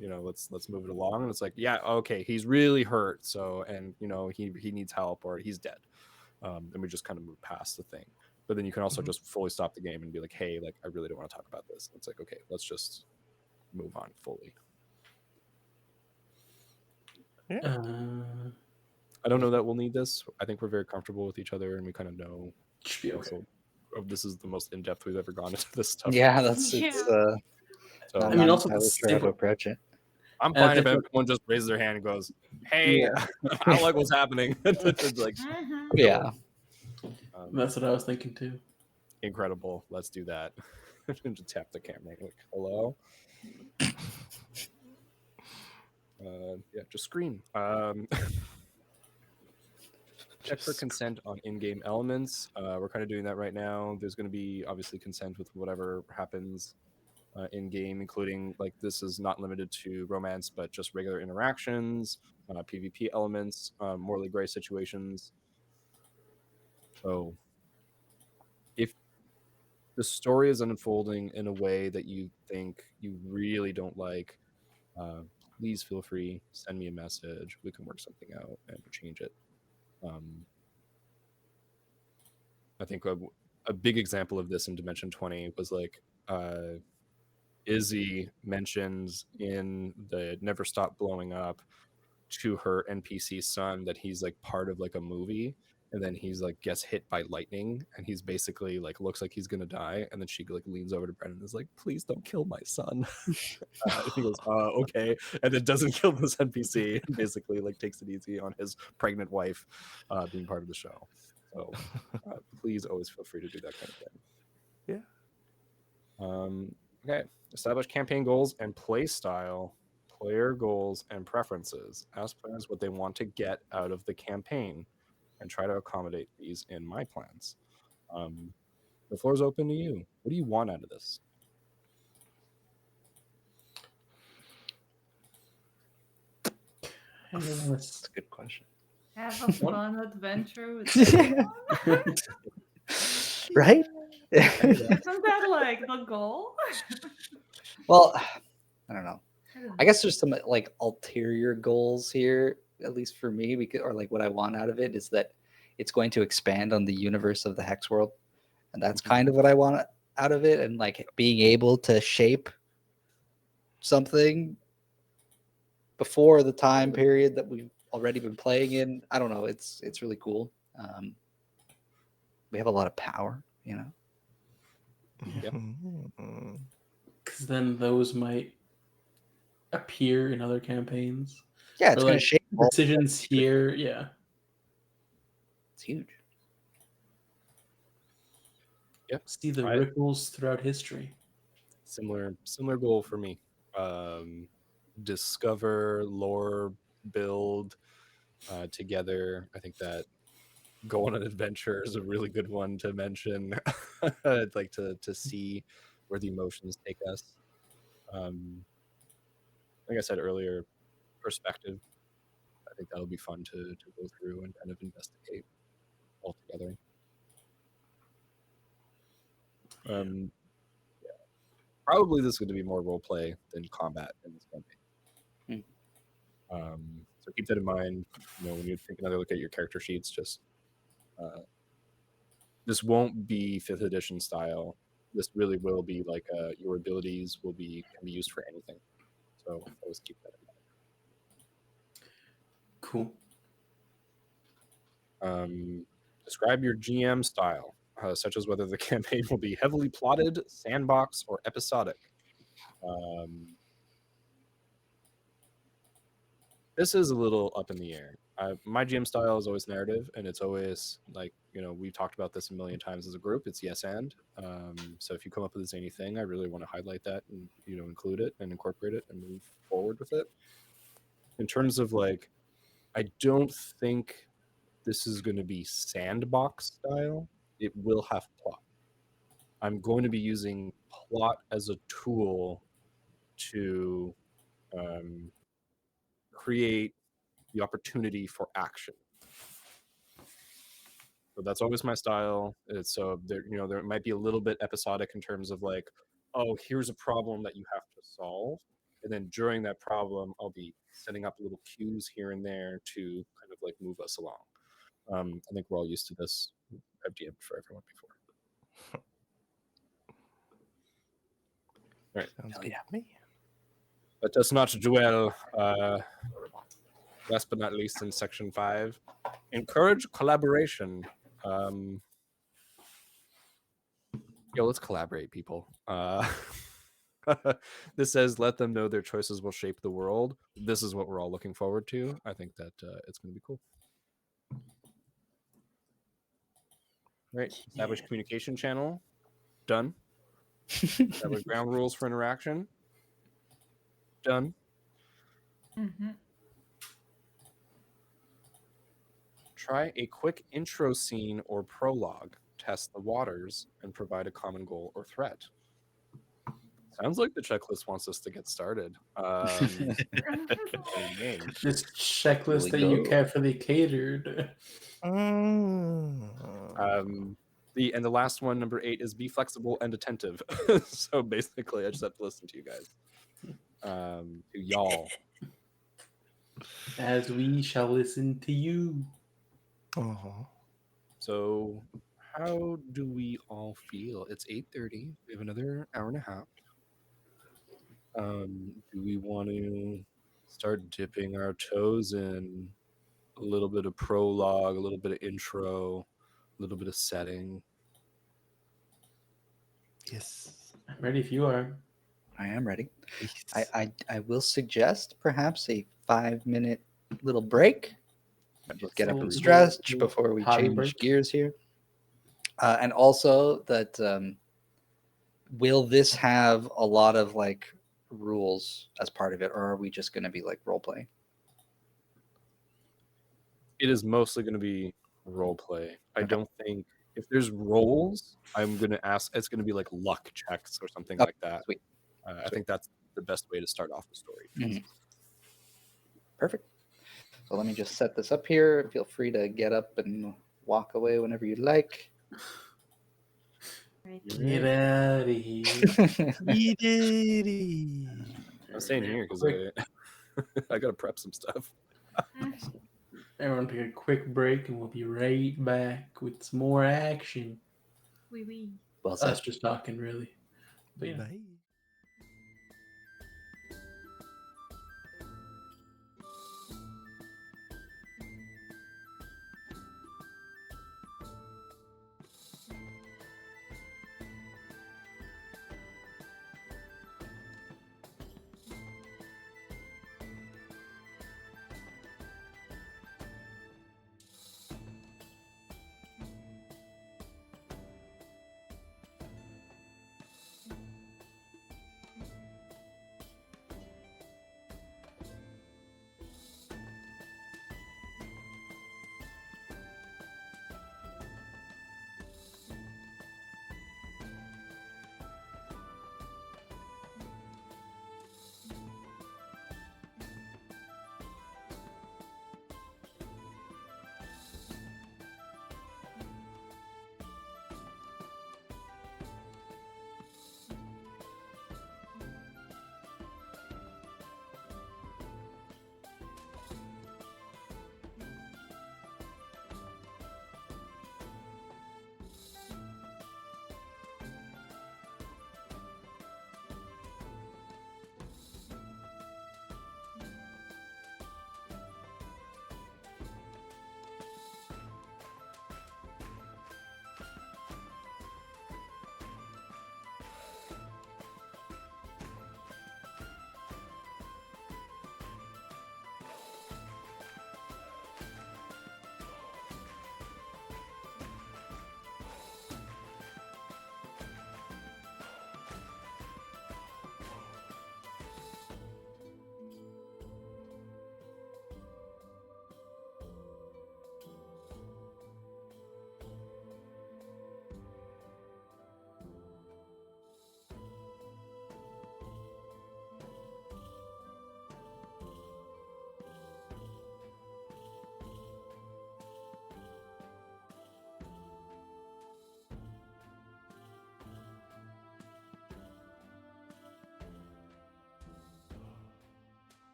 let's move it along. And it's like, yeah, okay, he's really hurt. So, and he needs help or he's dead. And we just kind of move past the thing. But then you can also just fully stop the game and be like, hey, like, I really don't want to talk about this. And it's like, okay, let's just move on fully. Yeah. I don't know that we'll need this. I think we're very comfortable with each other, and we kind of know. Should be okay. This is the most in depth we've ever gone into this stuff. Yeah, it's So I mean, also not the sure how to safe- approach it. I'm And I fine if think everyone just raises their hand and goes, "Hey, Yeah. I don't like what's happening." It's like, Yeah. That's what I was thinking too. incredible. Let's do that. Just tap the camera like, hello. Yeah, just scream. Check for consent on in-game elements. We're kind of doing that right now. There's going to be obviously consent with whatever happens in-game, including like this is not limited to romance, but just regular interactions, PvP elements, morally gray situations. So if the story is unfolding in a way that you think you really don't like, please feel free, send me a message. We can work something out and change it. I think a big example of this in Dimension 20 was like Izzy mentions in the Never Stop Blowing Up to her NPC son that he's like part of like a movie, and then he's like gets hit by lightning, and he's basically like looks like he's gonna die, and then she like leans over to Brendan and is like, please don't kill my son. And he goes, okay, and then doesn't kill this NPC, and basically like takes it easy on his pregnant wife being part of the show. So please always feel free to do that kind of thing. Yeah. Okay, establish campaign goals and play style, player goals and preferences. Ask players what they want to get out of the campaign and try to accommodate these in my plans. The floor is open to you. What do you want out of this? That's a good question. Have a fun adventure with everyone. Right? Isn't that like the goal? Well, I don't know. I don't know. I guess there's some like ulterior goals here, at least for me, because or like what I want out of it is that it's going to expand on the universe of the Hex world, and that's kind of what I want out of it. And like being able to shape something before the time period that we've already been playing in. I don't know. It's really cool. We have a lot of power, you know. Yeah. Because then those might appear in other campaigns. Yeah, it's Or going like to shape all- decisions here. Yeah. It's huge. Yeah. See the ripples throughout history. Similar goal for me. Discover lore build together. I think that go on an adventure is a really good one to mention. I'd like to see where the emotions take us. Like I said earlier, perspective. I think that'll be fun to go through and kind of investigate all together. Probably this is going to be more role play than combat in this campaign. So keep that in mind. When you take another look at your character sheets, just this won't be 5th edition style. This really will be like your abilities can be used for anything. So always keep that in mind. Cool. Describe your GM style, such as whether the campaign will be heavily plotted, sandbox, or episodic. This is a little up in the air. My GM style is always narrative, and it's always like, we've talked about this a million times as a group. It's yes and. So if you come up with a zany thing, I really want to highlight that and include it and incorporate it and move forward with it. In terms of I don't think this is going to be sandbox style. It will have plot. I'm going to be using plot as a tool to create the opportunity for action. So that's always my style. So there might be a little bit episodic in terms of oh, here's a problem that you have to solve, and then during that problem, I'll be setting up little cues here and there to kind of move us along. I think we're all used to this. I've DM'd for everyone before. All right. Sounds good to me. Let us not dwell. Last but not least, in section 5, encourage collaboration. Let's collaborate, people. This says, let them know their choices will shape the world. This is what we're all looking forward to. I think that it's going to be cool. Right. Establish communication channel. Done. Establish ground rules for interaction. Done. Mm-hmm. Try a quick intro scene or prologue. Test the waters and provide a common goal or threat. Sounds like the checklist wants us to get started. This checklist that you carefully catered. The last one, number 8, is be flexible and attentive. So basically, I just have to listen to you guys. To y'all. As we shall listen to you. So how do we all feel? It's 8:30. We have another hour and a half. Do we want to start dipping our toes in a little bit of prologue, a little bit of intro, a little bit of setting? Yes. I'm ready if you are. I am ready. Yes. I will suggest perhaps a 5-minute little break. Just get up and stretch before we change gears here. And also that will this have a lot of rules as part of it, or are we just going to be role playing? It is mostly going to be role play. I don't think if there's roles, I'm going to ask. It's going to be luck checks or something like that. Sweet. I think that's the best way to start off the story. Mm-hmm. Perfect. So let me just set this up here. Feel free to get up and walk away whenever you like. Get out of here. We did it. I'm staying here because I got to prep some stuff. Everyone take a quick break and we'll be right back with some more action. Oui. Well said. Us just talking, really. But yeah. Bye.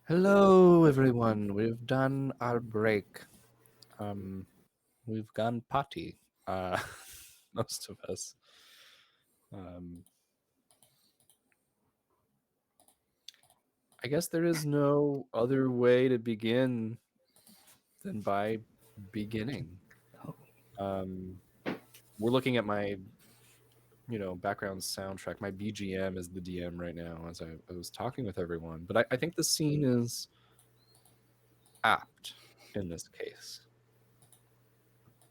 Hello, everyone. We've done our break. We've gone potty. Uh, most of us. I guess there is no other way to begin than by beginning. Um, we're looking at my, background soundtrack. My BGM is the DM right now as I was talking with everyone. But I think the scene is apt in this case.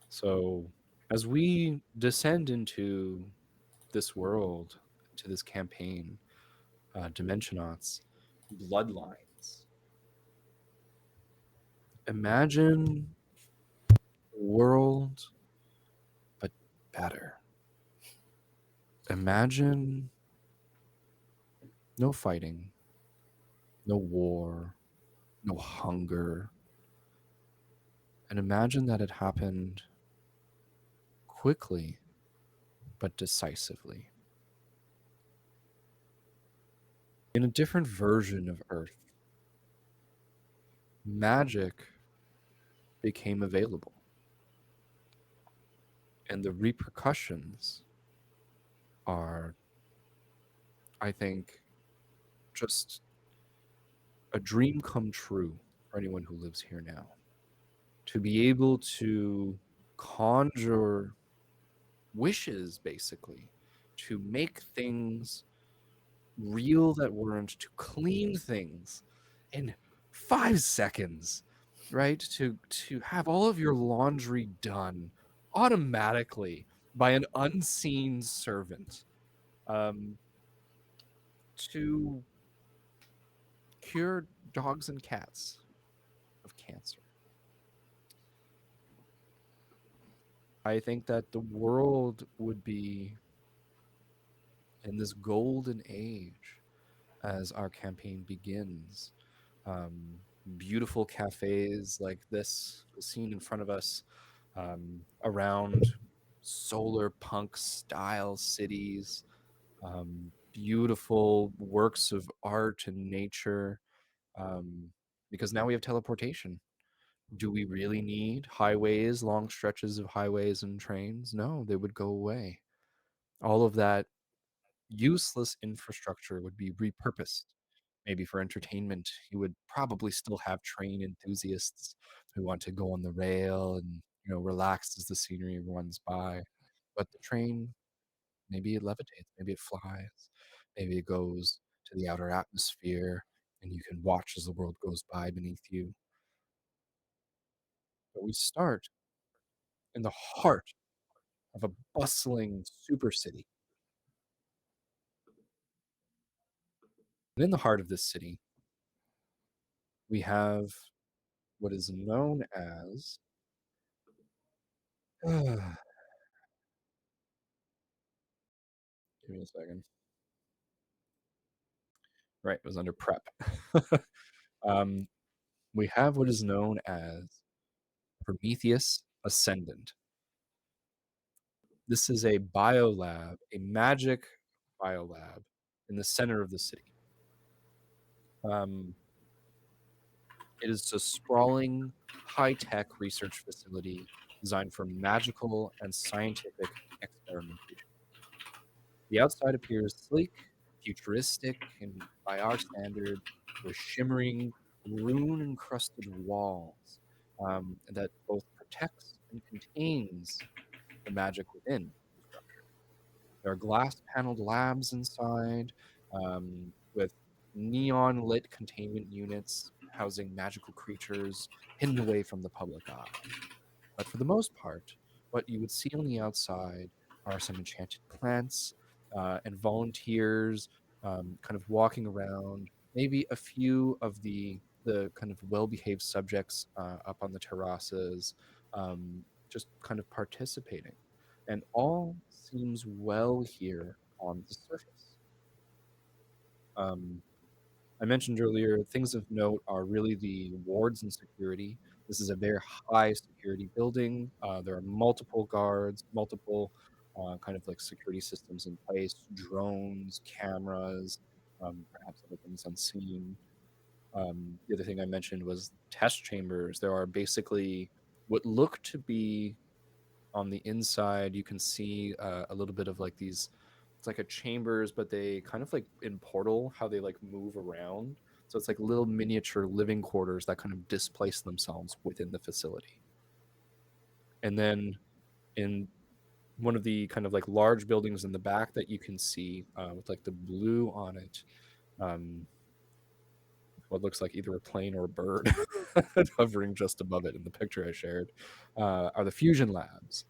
So as we descend into this world, to this campaign, Dimensionauts, Bloodlines, imagine a world, but better. Imagine no fighting, no war, no hunger. And imagine that it happened quickly, but decisively. In a different version of Earth, magic became available. And the repercussions are, I think, just a dream come true for anyone who lives here now. To be able to conjure wishes, basically, to make things real that weren't, to clean things in 5 seconds, right? To have all of your laundry done automatically by an unseen servant, um, to cure dogs and cats of cancer. I think that the world would be in this golden age as our campaign begins. Um, Beautiful cafes like this, seen in front of us, around solar punk style cities, beautiful works of art and nature, because now we have teleportation. Do we really need highways, long stretches of highways and trains? No, they would go away. All of that useless infrastructure would be repurposed, maybe for entertainment. You would probably still have train enthusiasts who want to go on the rail and relax as the scenery runs by. But the train, maybe it levitates, maybe it flies, maybe it goes to the outer atmosphere, and you can watch as the world goes by beneath you. But we start in the heart of a bustling super city. And in the heart of this city, we have what is known as give me a second. Right, it was under prep. um, we have what is known as Prometheus Ascendant. This is a biolab, a magic biolab in the center of the city. Um, it is a sprawling, high-tech research facility designed for magical and scientific experimentation. The outside appears sleek, futuristic, and by our standard, with shimmering, rune-encrusted walls that both protects and contains the magic within the structure. There are glass-paneled labs inside, with neon-lit containment units housing magical creatures hidden away from the public eye. But for the most part, what you would see on the outside are some enchanted plants and volunteers kind of walking around. Maybe a few of the kind of well-behaved subjects up on the terraces, just kind of participating, and all seems well here on the surface. Um, I mentioned earlier, things of note are really the wards and security. This is a very high security building. There are multiple guards, multiple kind of like security systems in place, drones, cameras, perhaps other things unseen. The other thing I mentioned was test chambers. There are basically what look to be on the inside. You can see a little bit of like these. It's like a chambers, but they kind of like in Portal how they like move around. So it's like little miniature living quarters that kind of displace themselves within the facility. And then in one of the kind of like large buildings in the back that you can see with like the blue on it, um, what looks like either a plane or a bird hovering just above it in the picture I shared, are the fusion labs.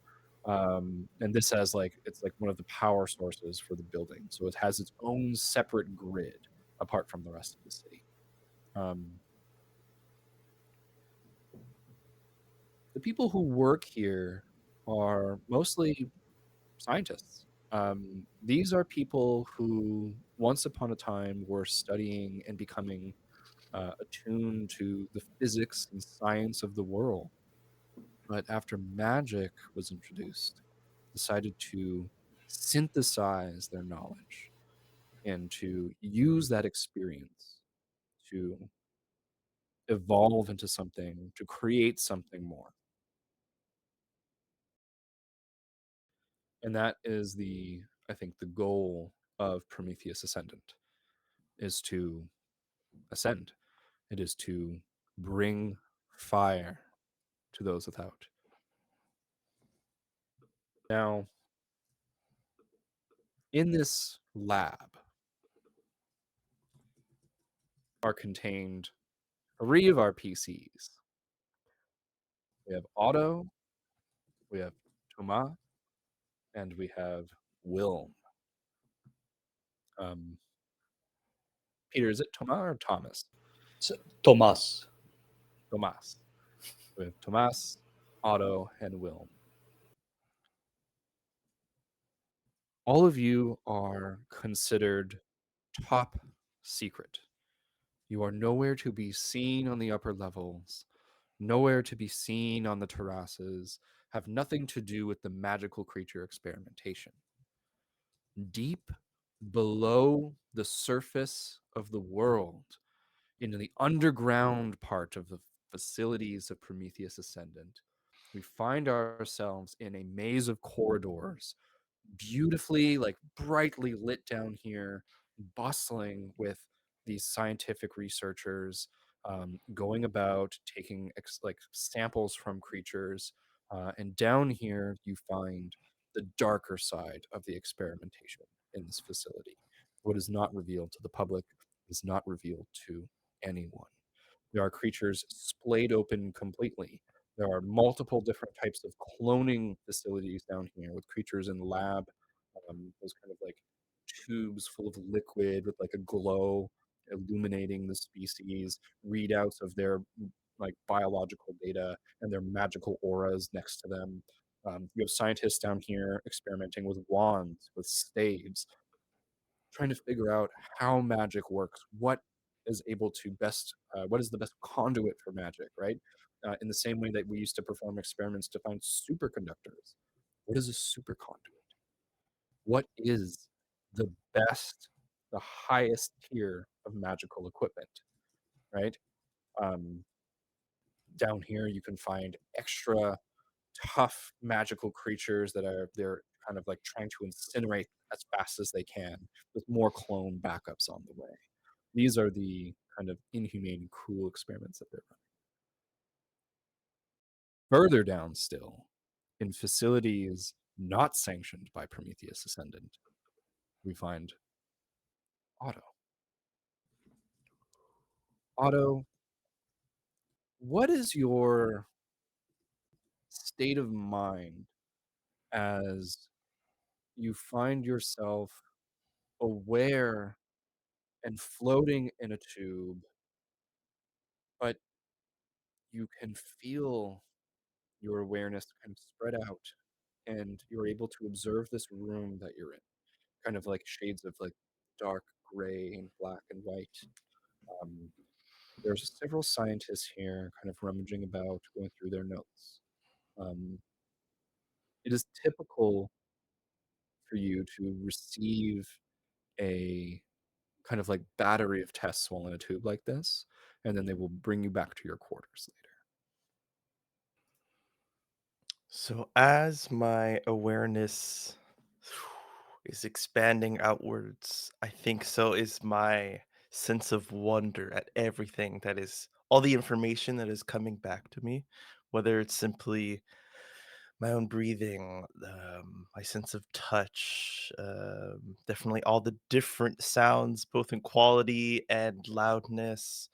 And this has like, it's like one of the power sources for the building. So it has its own separate grid apart from the rest of the city. The people who work here are mostly scientists. These are people who once upon a time were studying and becoming attuned to the physics and science of the world. But after magic was introduced, decided to synthesize their knowledge and to use that experience to evolve into something, to create something more. And that is the, I think, the goal of Prometheus Ascendant is to ascend. It is to bring fire to those without. Now, in this lab are contained 3 of our PCs. We have Otto, we have Thomas, and we have Wilm. Peter, is it Thomas or Thomas? So, Tomas. Thomas. We have Thomas, Otto, and Wilm. All of you are considered top secret. You are nowhere to be seen on the upper levels, nowhere to be seen on the terraces, have nothing to do with the magical creature experimentation. Deep below the surface of the world, into the underground part of the facilities of Prometheus Ascendant, we find ourselves in a maze of corridors, beautifully, like brightly lit down here, bustling with these scientific researchers going about taking like samples from creatures. And down here, you find the darker side of the experimentation in this facility. What is not revealed to the public is not revealed to anyone. There are creatures splayed open completely. There are multiple different types of cloning facilities down here with creatures in lab, those kind of like tubes full of liquid with like a glow illuminating the species, readouts of their like biological data and their magical auras next to them. You have scientists down here experimenting with wands, with staves, trying to figure out how magic works, what is able to best, what is the best conduit for magic, right? In the same way that we used to perform experiments to find superconductors. What is a superconduit? What is the best, the highest tier of magical equipment, right? Um, Down here, you can find extra tough magical creatures that are they're kind of like trying to incinerate as fast as they can with more clone backups on the way. These are the kind of inhumane, cruel experiments that they're running. Further down still, in facilities not sanctioned by Prometheus Ascendant, we find Otto. Otto, what is your state of mind as you find yourself aware and floating in a tube, but you can feel your awareness kind of spread out and you're able to observe this room that you're in, kind of like shades of like dark gray and black and white. Um, there's several scientists here kind of rummaging about, going through their notes. Um, it is typical for you to receive a kind of like battery of tests while in a tube like this. and then they will bring you back to your quarters later. So as my awareness is expanding outwards, I think so is my sense of wonder at everything that is all the information that is coming back to me, whether it's simply my own breathing, my sense of touch, definitely all the different sounds, both in quality and loudness,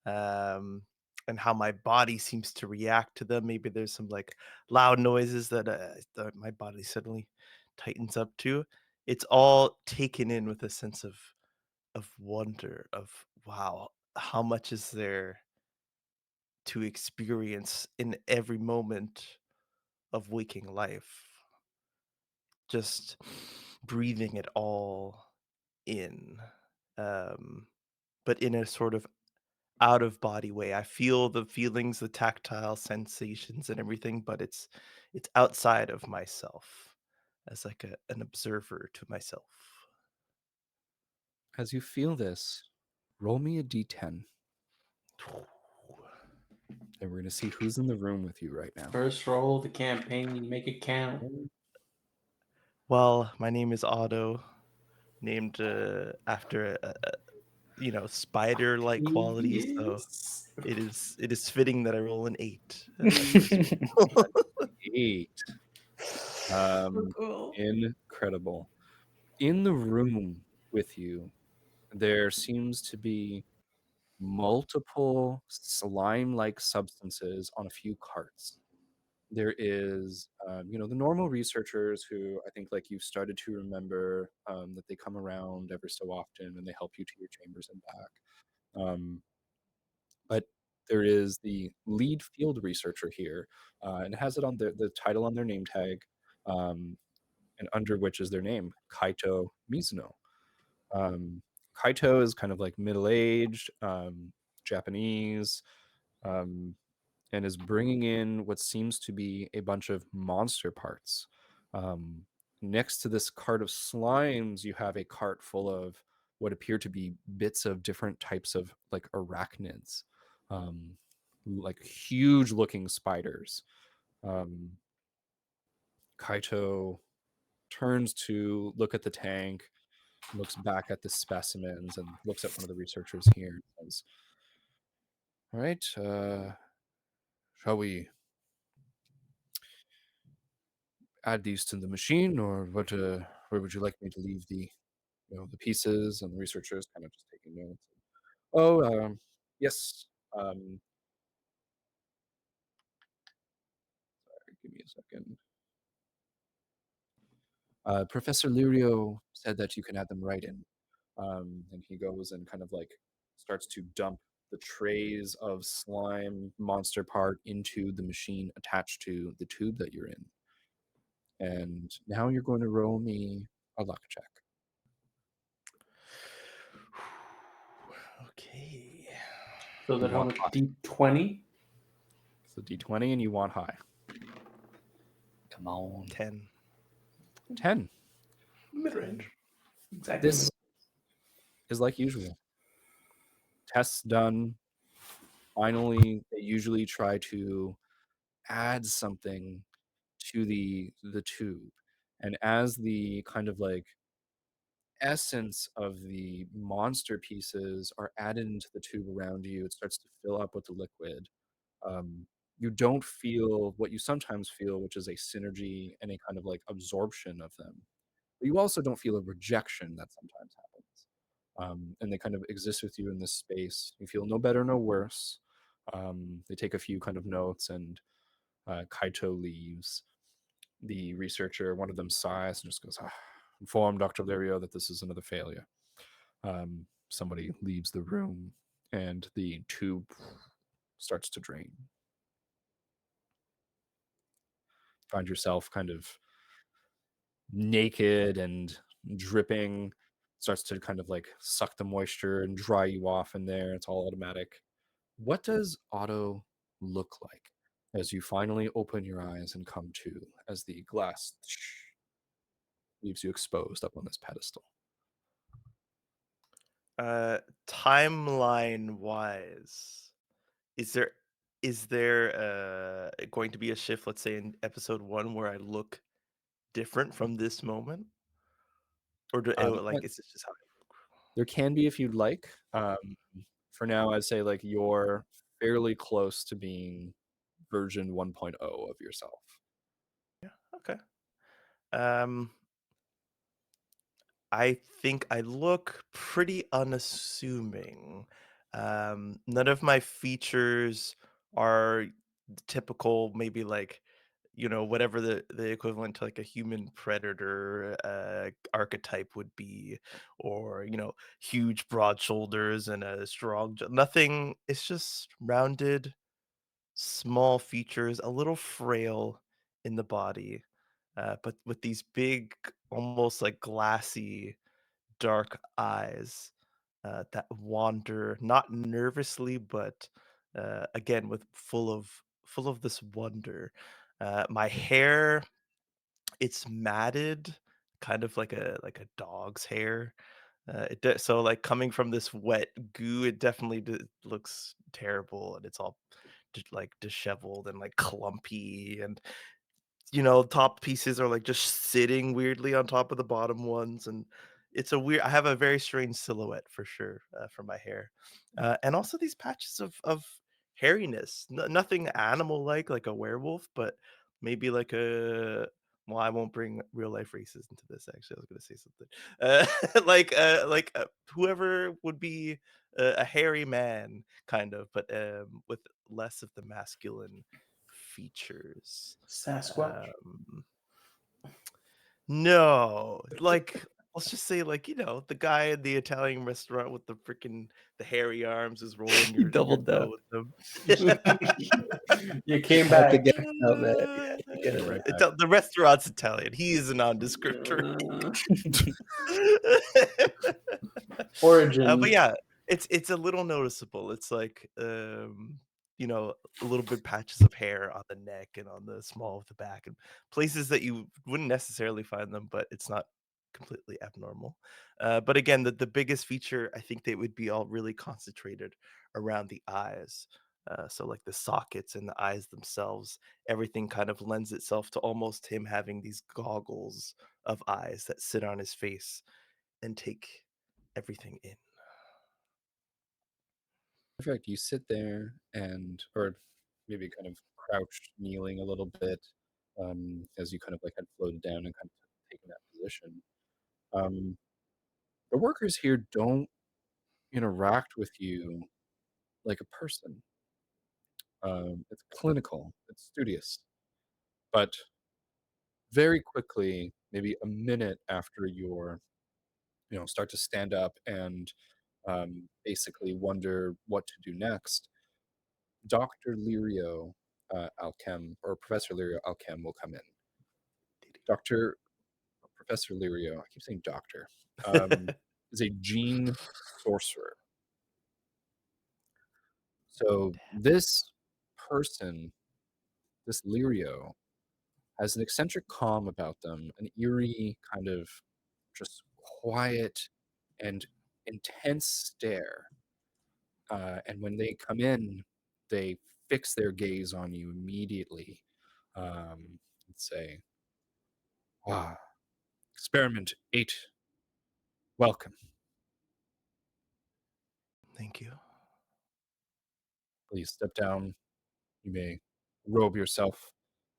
um, and how my body seems to react to them. Maybe there's some like loud noises that my body suddenly tightens up to. It's all taken in with a sense of wonder, of wow, how much is there to experience in every moment of waking life? Just breathing it all in, um, but in a sort of out of body way. I feel the feelings, the tactile sensations and everything, but it's outside of myself as like an observer to myself. As you feel this, roll me a d10, and we're going to see who's in the room with you right now. First roll of the campaign, make it count. Well, my name is Otto, named after spider-like qualities. So Yes. it is fitting that I roll an 8 for this roll. 8. So cool. Incredible. In the room with you, there seems to be multiple slime-like substances on a few carts. There is, the normal researchers who I think like you've started to remember that they come around every so often and they help you to your chambers and back. But there is the lead field researcher here, and it has it on the title on their name tag, um, and under which is their name, Kaito Mizuno. Um, Kaito is kind of like middle-aged, Japanese, um, and is bringing in what seems to be a bunch of monster parts. Um, Next to this cart of slimes, you have a cart full of what appear to be bits of different types of like arachnids, um, like huge looking spiders. Um, Kaito turns to look at the tank, looks back at the specimens, and looks at one of the researchers here and says, "All right, shall we add these to the machine, or what? Where would you like me to leave the pieces?" And the researchers kind of just taking notes. Oh, yes. Um, Give me a second. Professor Lirio said that you can add them right in. And he goes and kind of like starts to dump the trays of slime monster part into the machine attached to the tube that you're in. And now you're going to roll me a luck check. Okay. So that You how want much? high. D20? So D20 and you want high. Come on. 10. 10. Mid range. Exactly. This is like usual. Tests done. Finally, they usually try to add something to the tube. And as the kind of like essence of the monster pieces are added into the tube around you, it starts to fill up with the liquid. Um, you don't feel what you sometimes feel, which is a synergy and a kind of like absorption of them. But you also don't feel a rejection that sometimes happens. And they kind of exist with you in this space. You feel no better, no worse. They take a few kind of notes, and Kaito leaves. The researcher, one of them sighs and just goes, "Inform Dr. Lirio that this is another failure." Somebody leaves the room, and the tube starts to drain. Find yourself kind of naked and dripping, starts to kind of like suck the moisture and dry you off in there. It's all automatic. What does Otto look like as you finally open your eyes and come to, as the glass leaves you exposed up on this pedestal? Timeline wise, is there going to be a shift, let's say in episode 1, where I look different from this moment? Or Yeah, is this just how there can be if you'd like. For now, I'd say like you're fairly close to being version 1.0 of yourself. okay. Um, I think I look pretty unassuming. None of my features are typical, maybe like, whatever the equivalent to like a human predator archetype would be, or, huge broad shoulders and a strong nothing. It's just rounded, small features, a little frail in the body, but with these big, almost like glassy, dark eyes that wander not nervously, but again with full of this wonder. My hair, it's matted, kind of like a dog's hair. So like coming from this wet goo, it definitely looks terrible, and it's all like disheveled and like clumpy, and top pieces are like just sitting weirdly on top of the bottom ones, and it's a weird. I have a very strange silhouette for sure for my hair, and also these patches of hairiness. Nothing animal like a werewolf, but maybe like a. Well, I won't bring real life races into this. Actually, I was going to say something whoever would be a hairy man, kind of, but with less of the masculine features. Sasquatch. No, like, let's just say, like, the guy in the Italian restaurant with the hairy arms is rolling You your doubled dough down. with them. You came Had to back. get it out, man. You had to get it Right out. back. The restaurant's Italian. He is a nondescript Uh, But origin. yeah, it's a little noticeable. It's like a little bit patches of hair on the neck and on the small of the back, and places that you wouldn't necessarily find them, but it's not completely abnormal. But again, the biggest feature, I think they would be all really concentrated around the eyes. So like the sockets and the eyes themselves, everything kind of lends itself to almost him having these goggles of eyes that sit on his face and take everything in. Perfect. You sit there or maybe kind of crouched, kneeling a little bit, as you kind of like had floated down and kind of taken that position. Um, the workers here don't interact with you like a person. It's clinical, it's studious, but very quickly, maybe a minute after start to stand up and basically wonder what to do next, Dr. Lirio Alchem or Professor Lirio Alchem will come in. Dr. Professor Lirio, I keep saying doctor, is a gene sorcerer. So this person, this Lirio, has an eccentric calm about them, an eerie kind of just quiet and intense stare. And when they come in, they fix their gaze on you immediately and say, "Ah, experiment 8, welcome. Thank you. Please step down. You may robe yourself."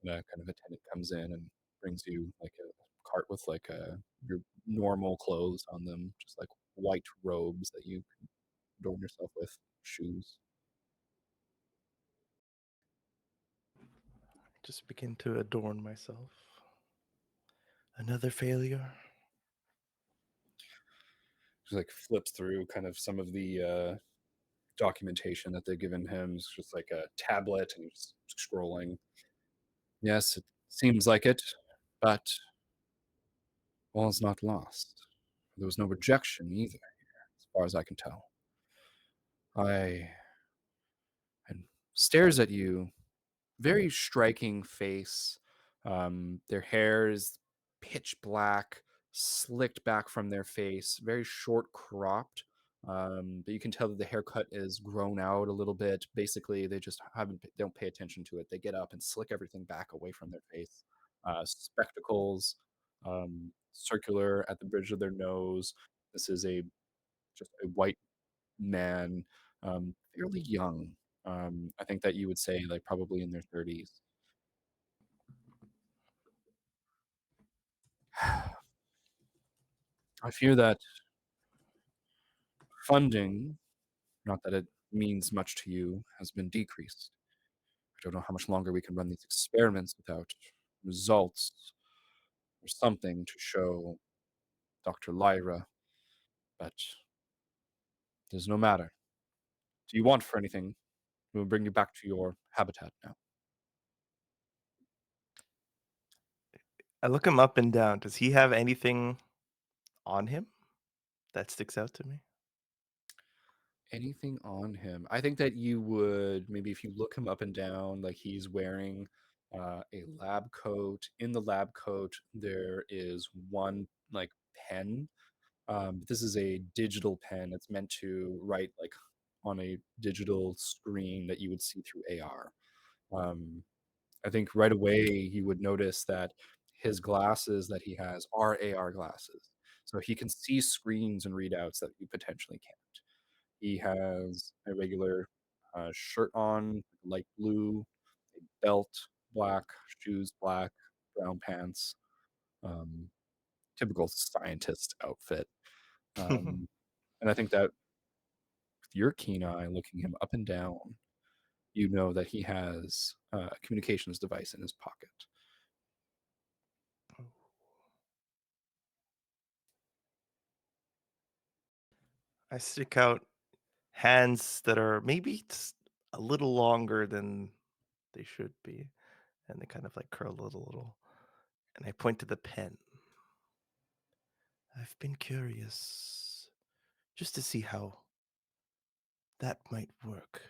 And a kind of attendant comes in and brings you like a cart with like your normal clothes on them, just like white robes that you can adorn yourself with, shoes. Just begin to adorn myself. Another failure. Just like flips through kind of some of the documentation that they've given him. It's just like a tablet and he's scrolling. Yes, it seems like it, but all's not lost. There was no rejection either, as far as I can tell. I and stares at you, very striking face. Their hair is pitch black, slicked back from their face, very short cropped, But you can tell that the haircut is grown out a little bit. Basically, they just don't pay attention to it. They get up and slick everything back away from their face. Spectacles, circular at the bridge of their nose. This is just a white man, fairly young. I think that you would say like probably in their 30s. I fear that funding, not that it means much to you, has been decreased. I don't know how much longer we can run these experiments without results or something to show Dr. Lyra, but there's no matter. Do you want for anything? We'll bring you back to your habitat now. I look him up and down. Does he have anything on him that sticks out to me? Anything on him? I think that you would maybe if you look him up and down, like he's wearing a lab coat. In the lab coat, there is one like pen. This is a digital pen. It's meant to write like on a digital screen that you would see through AR. Um, I think right away you would notice that his glasses that he has are AR glasses. So he can see screens and readouts that you potentially can't. He has a regular shirt on, light blue, a belt, black, shoes, black, brown pants, um, typical scientist outfit. And I think that with your keen eye looking him up and down, you know that he has a communications device in his pocket. I stick out hands that are maybe just a little longer than they should be, and they kind of like curl a little. And I point to the pen. I've been curious just to see how that might work.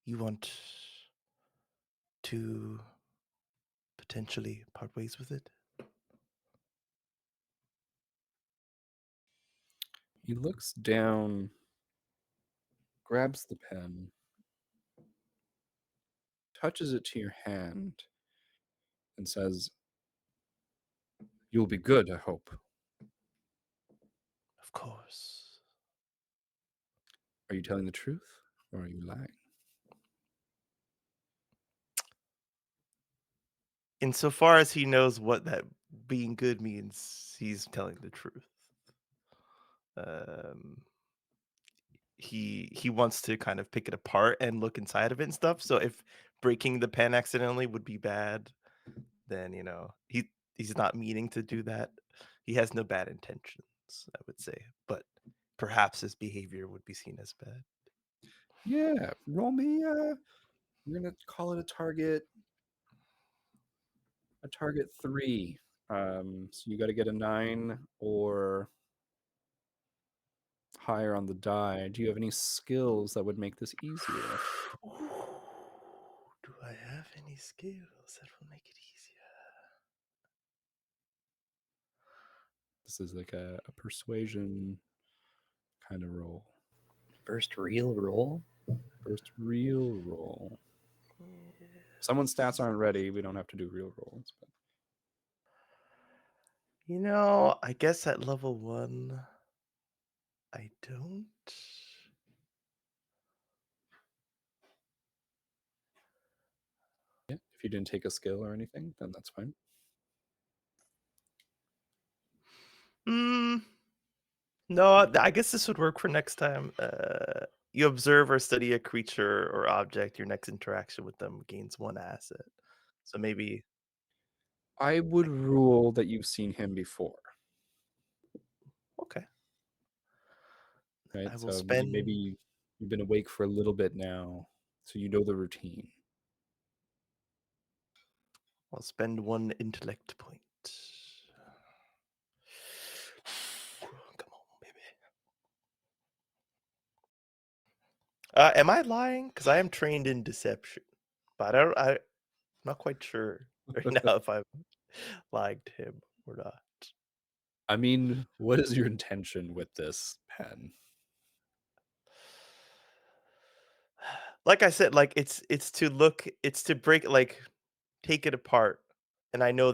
You want to potentially part ways with it? He looks down, grabs the pen, touches it to your hand, and says, "You'll be good, I hope." Of course. Are you telling the truth or are you lying? Insofar as he knows what that being good means, he's telling the truth. Um, he wants to kind of pick it apart and look inside of it and stuff. So if breaking the pen accidentally would be bad, then he's not meaning to do that. He has no bad intentions, I would say, but perhaps his behavior would be seen as bad. Yeah, roll me. We're gonna call it a target 3. So you got to get a 9 or higher on the die. Do you have any skills that would make this easier? Do I have any skills that will make it easier? This is like a persuasion kind of roll. First real roll. First real roll. Someone's stats aren't ready. We don't have to do real rolls. But I guess at level 1, I don't. yeah, if you didn't take a skill or anything, then that's fine. No, I guess this would work for next time. You observe or study a creature or object. Your next interaction with them gains 1 asset. So maybe. I would rule that you've seen him before. Okay. Right. I will So spend. maybe you've been awake for a little bit now, so you know the routine. I'll spend 1 intellect point. Come on, baby. Am I lying? Because I am trained in deception, but I'm not quite sure right now if I'm lying to him or not. I mean, what is your intention with this pen? Like I said, like it's to look, it's to break, like take it apart, and I know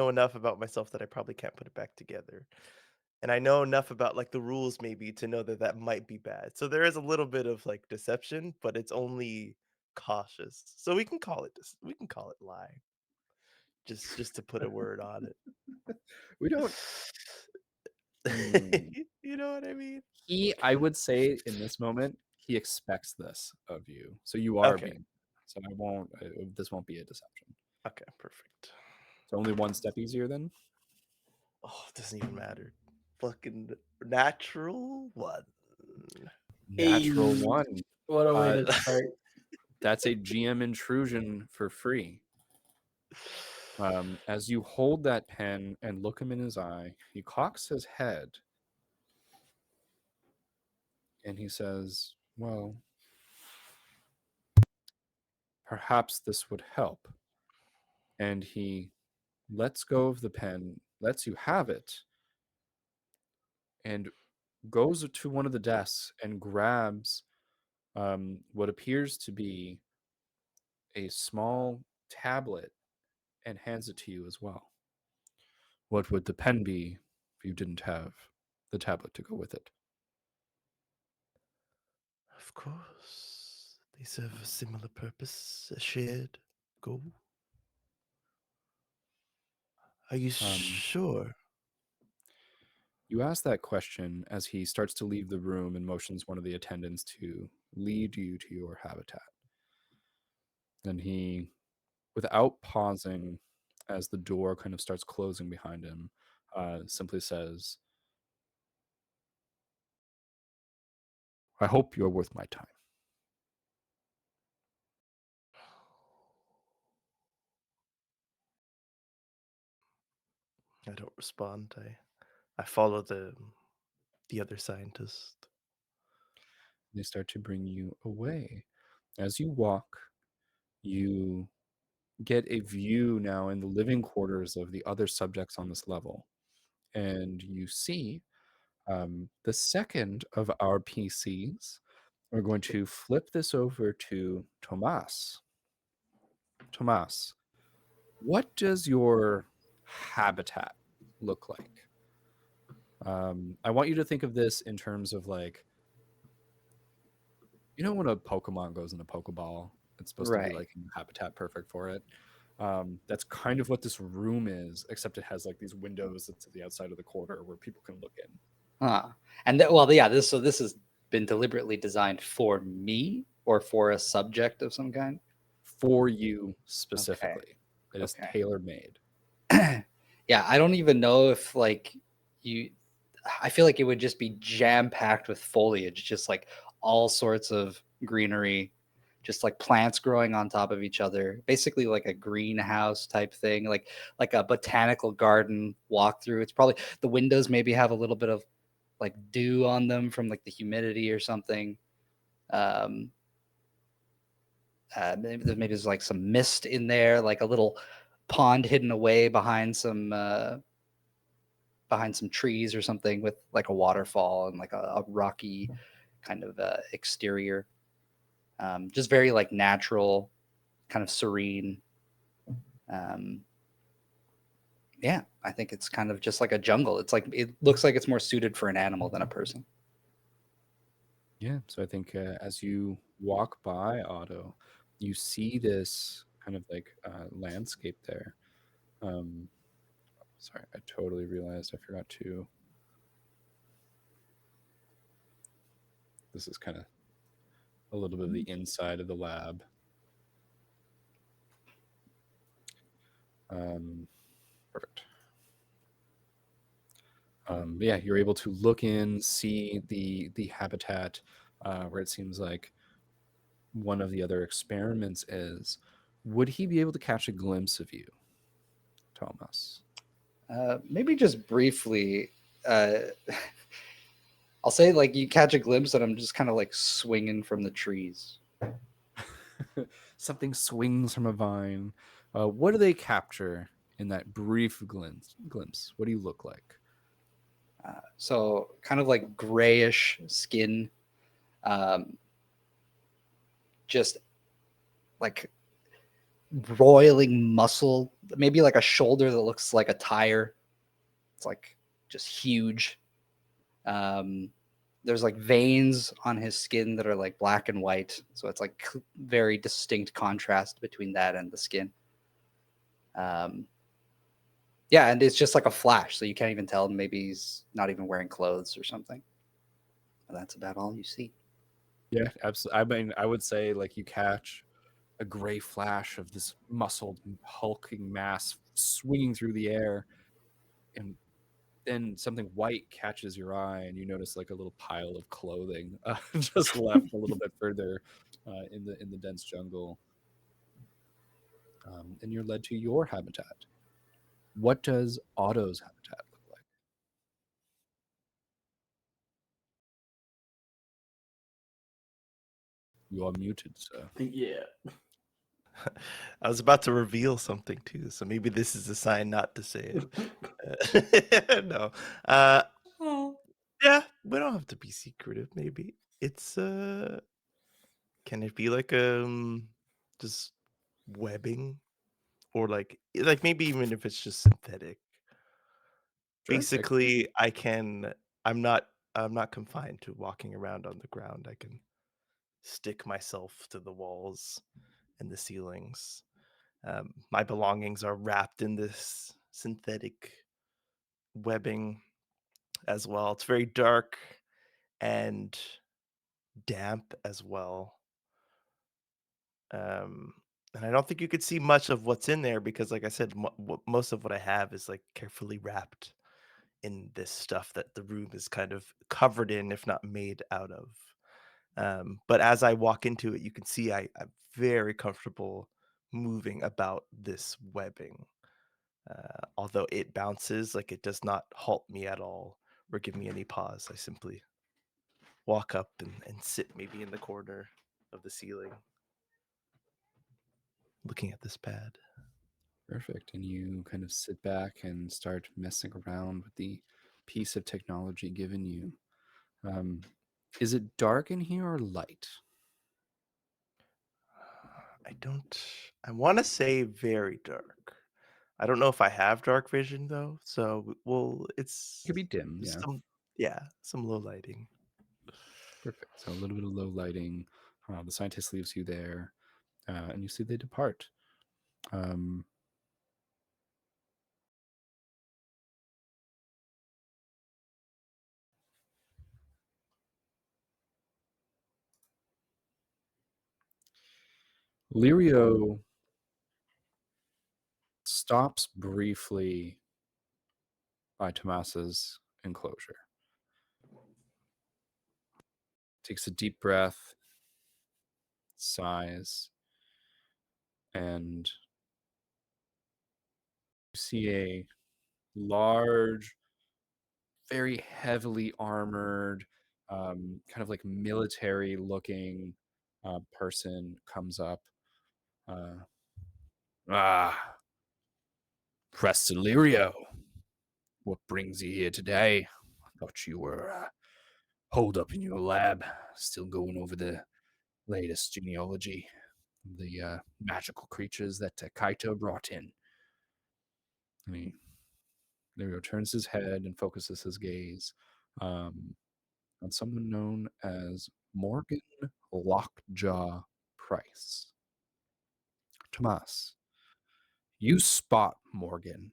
enough about myself that I probably can't put it back together, and I know enough about like the rules maybe to know that that might be bad. So there is a little bit of like deception, but it's only cautious. So we can call it we can call it lie, just to put a word on We don't. Hmm. it. You know what I mean? I would say in this moment, he expects this of you. So you are Okay. being. So I won't. This won't be a deception. Okay, perfect. So only one step easier then. Oh, it doesn't even matter. Fucking natural one. Natural Hey, one. what a way Uh, to start. that's a GM intrusion for free. As you hold that pen and look him in his eye, he cocks his head and he says, "Well, perhaps this would help." And he lets go of the pen, lets you have it, and goes to one of the desks and grabs what appears to be a small tablet and hands it to you as well. What would the pen be if you didn't have the tablet to go with it? Of course. They serve a similar purpose, a shared goal. Are you Um, sure? you ask that question as he starts to leave the room and motions one of the attendants to lead you to your habitat. And he, without pausing, as the door kind of starts closing behind him, simply says, "I hope you're worth my time." I don't respond. I follow the other scientist. They start to bring you away. As you walk, you get a view now in the living quarters of the other subjects on this level. And you see the second of our PCs. We're going to flip this over to Tomas. Tomas, what does your habitat look like? I want you to think of this in terms of like, when a Pokemon goes in a Pokeball, it's supposed to be Right. like habitat perfect for it. That's kind of what this room is, except it has like these windows to the outside of the quarter where people can look in. Huh. And well, yeah, this has been deliberately designed for me or for a subject of some kind. For you Okay. specifically. It is Okay. tailor made. Yeah, I don't even know if like you I feel like it would just be jam packed with foliage, just like all sorts of greenery, just like plants growing on top of each other, basically like a greenhouse type thing, like a botanical garden walkthrough. It's probably the windows maybe have a little bit of like dew on them from like the humidity or something. Um, maybe there's like some mist in there, like a little pond hidden away behind some trees or something with like a waterfall and like a rocky kind of exterior. Just very like natural, kind of serene. Um, yeah, I think it's kind of just like a jungle. It's like it looks like it's more suited for an animal than a person. Yeah. So I think as you walk by Otto, you see this kind of like landscape there. Um, sorry, I totally realized I forgot to. This is kind of a little bit of the inside of the lab. Perfect. But yeah, you're able to look in, see the habitat where it seems like one of the other experiments is. Would he be able to catch a glimpse of you, Thomas? Maybe just briefly. Uh, I'll say like you catch a glimpse and I'm just kind of like swinging from the trees. Something swings from a vine. What do they capture in that brief glimpse? What do you look like? So kind of like grayish skin, just like roiling muscle, maybe like a shoulder that looks like a tire. It's like just huge. There's like veins on his skin that are like black and white, so it's like very distinct contrast between that and the skin. Yeah, and it's just like a flash, so you can't even tell. Maybe he's not even wearing clothes or something. But that's about all you see. Yeah, absolutely. I mean, I would say like you catch a gray flash of this muscled, hulking mass swinging through the air, and then something white catches your eye, and you notice like a little pile of clothing just left a little bit further in the dense jungle, and you're led to your habitat. What does Otto's habitat look like? You are muted, sir. Yeah. I was about to reveal something too, so maybe this is a sign not to say it. No. Oh. Yeah, we don't have to be secretive, maybe. It's can it be like just webbing? Or like maybe even if it's just synthetic. Sure, take Basically, I'm not confined to walking around on the ground. I can stick myself to the walls and the ceilings. My belongings are wrapped in this synthetic webbing as well. It's very dark and damp as well. Um, and I don't think you could see much of what's in there because, like I said, most of what I have is like carefully wrapped in this stuff that the room is kind of covered in, if not made out of. But as I walk into it, you can see I'm very comfortable moving about this webbing. Although it bounces, like it does not halt me at all or give me any pause. I simply walk up and sit maybe in the corner of the ceiling, looking at this pad. Perfect. And you kind of sit back and start messing around with the piece of technology given you. Um, is it dark in here or light? I want to say very dark. I don't know if I have dark vision though. So, well, It could be dim, yeah. Some low lighting. Perfect. So a little bit of low lighting. The scientist leaves you there, and you see they depart. Lirio stops briefly by Tomas's enclosure. Takes a deep breath, sighs, and you see a large, very heavily armored, kind of like military-looking person comes up. Preston Lirio, what brings you here today? I thought you were holed up in your lab, still going over the latest genealogy, the magical creatures that Kaito brought in. Lirio turns his head and focuses his gaze on someone known as Morgan Lockjaw Price. Tomas, you spot Morgan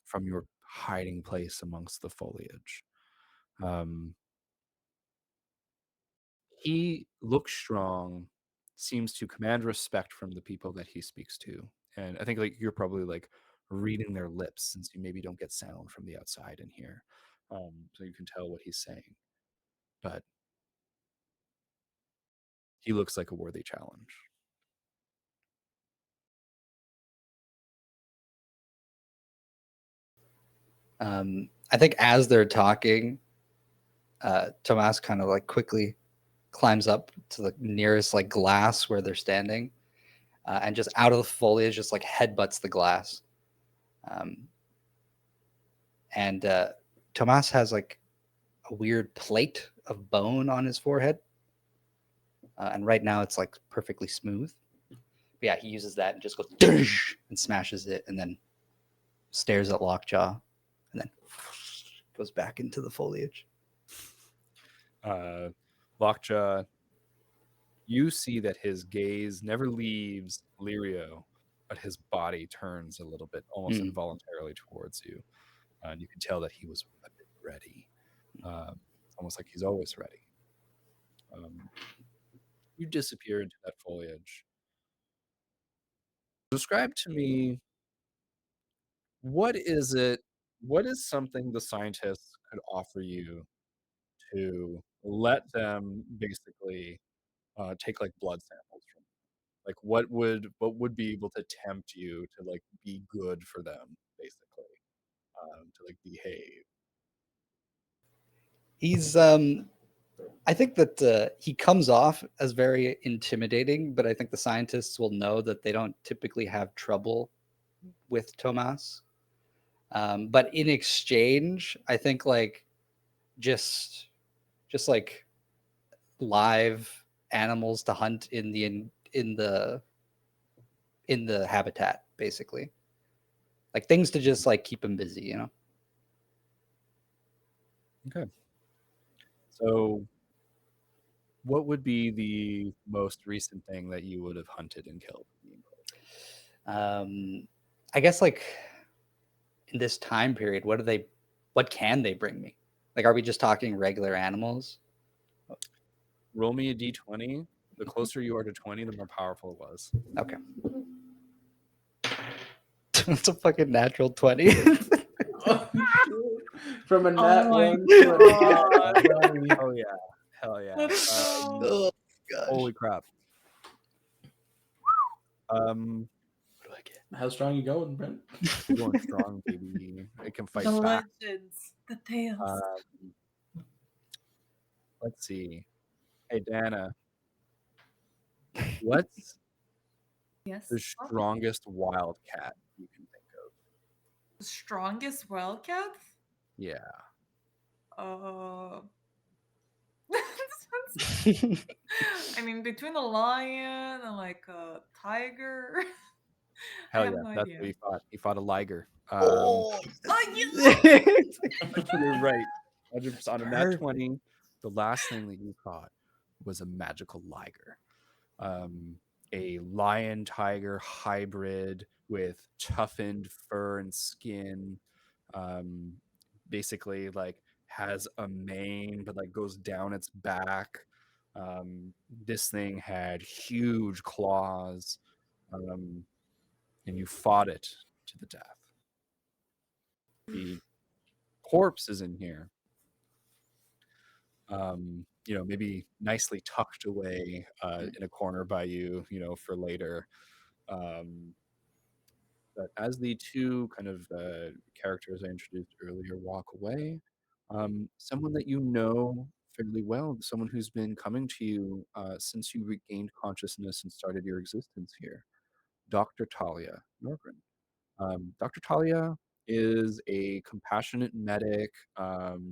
from your hiding place amongst the foliage. He looks strong, seems to command respect from the people that he speaks to. And I think like you're probably like reading their lips since you maybe don't get sound from the outside in here. So you can tell what he's saying. But he looks like a worthy challenge. I think as they're talking, Tomas kind of like quickly climbs up to the nearest like glass where they're standing, and just out of the foliage, just like headbutts the glass. And Tomas has like a weird plate of bone on his forehead. And right now it's like perfectly smooth. But yeah, he uses that and just goes and smashes it and then stares at Lockjaw and then goes back into the foliage. Lockjaw, you see that his gaze never leaves Lirio, but his body turns a little bit, almost involuntarily towards you. And you can tell that he was a bit ready, almost like he's always ready. You disappear into that foliage. Describe to me, what is it? What is something the scientists could offer you to let them basically take like blood samples from? Like, what would be able to tempt you to like be good for them, basically, to like behave? He's I think that he comes off as very intimidating, but I think the scientists will know that they don't typically have trouble with Tomas. But in exchange, I think like just like live animals to hunt in the habitat, basically, like things to just like keep him busy, you know. Okay. So, what would be the most recent thing that you would have hunted and killed? I guess like in this time period, what can they bring me? Like, are we just talking regular animals? Roll me a d20. The closer you are to 20, the more powerful it was. Okay. It's a fucking natural 20. From a Oh nat my 1 to a God. nat 20. Hell yeah. Hell yeah. Let's go. Oh gosh. Holy crap. What do I get? How strong you going, Brent? You're going strong, baby. It can fight The back. legends, the tales. Let's see. Hey, Dana, what's Yes. the strongest wildcat you can think of? The strongest wildcat? Yeah. Uh, I mean, between a lion and like a tiger, I Hell have yeah. no That's idea. what he fought. He fought a liger. Oh, You're right. 100% on a nat Perfect. 20. The last thing that you caught was a magical liger. A lion tiger hybrid with toughened fur and skin. Um, basically, like has a mane, but like goes down its back. This thing had huge claws, and you fought it to the death. The corpse is in here, maybe nicely tucked away in a corner by you, for later. But as the two kind of characters I introduced earlier walk away, someone that you know fairly well, someone who's been coming to you since you regained consciousness and started your existence here, Dr. Talia Norgren. Dr. Talia is a compassionate medic.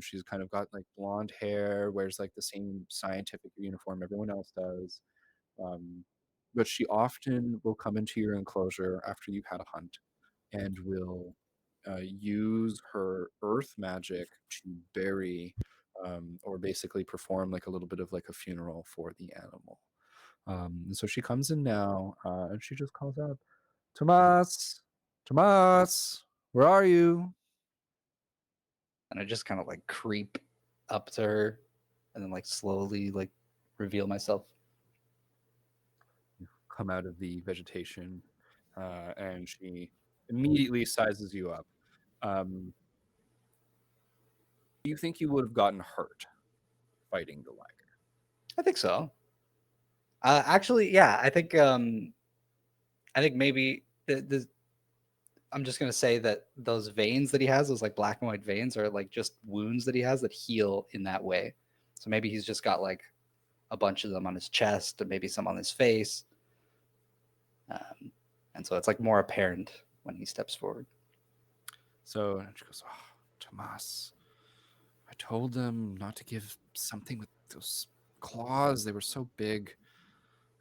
She's kind of got like blonde hair, wears like the same scientific uniform everyone else does. Um, but she often will come into your enclosure after you've had a hunt and will use her earth magic to bury or basically perform like a little bit of like a funeral for the animal. And so she comes in now and she just calls out, Tomas, Tomas, where are you? And I just kind of like creep up to her and then like slowly like reveal myself. Come out of the vegetation, and she immediately sizes you up. Do you think you would have gotten hurt fighting the liger? I think so. Actually, yeah, I think maybe the I'm just gonna say that those veins that he has, those like black and white veins, are like just wounds that he has that heal in that way. So maybe he's just got like a bunch of them on his chest and maybe some on his face. And so it's like more apparent when he steps forward. So she goes, oh, Tomas, I I told them not to give something with those claws. They were so big.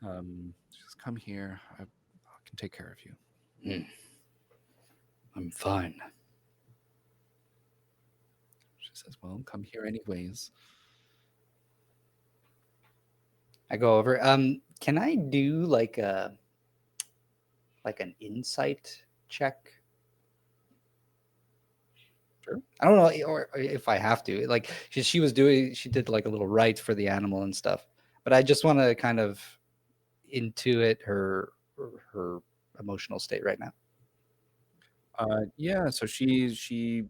Just come here. I can take care of you. I'm fine. She says, well, come here anyways. I go over. Can I do like an insight check? Sure. I don't know, or if I have to. Like she did like a little rite for the animal and stuff. But I just want to kind of intuit her emotional state right now. Yeah, so she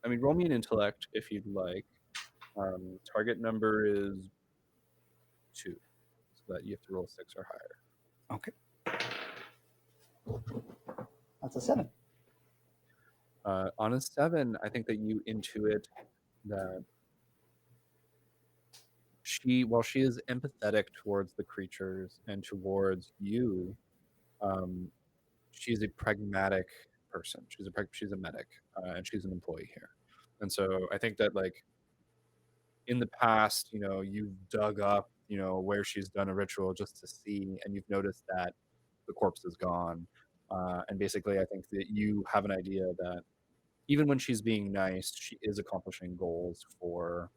I mean, roll me an intellect if you'd like. Target number is 2, so that you have to roll 6 or higher. Okay. That's a 7. On a 7, I think that you intuit that while she is empathetic towards the creatures and towards you, she's a pragmatic person. She's a medic, and she's an employee here. And so I think that, like, in the past, you've dug up, where she's done a ritual just to see, and you've noticed that the corpse is gone. And basically, I think that you have an idea that even when she's being nice, she is accomplishing goals for,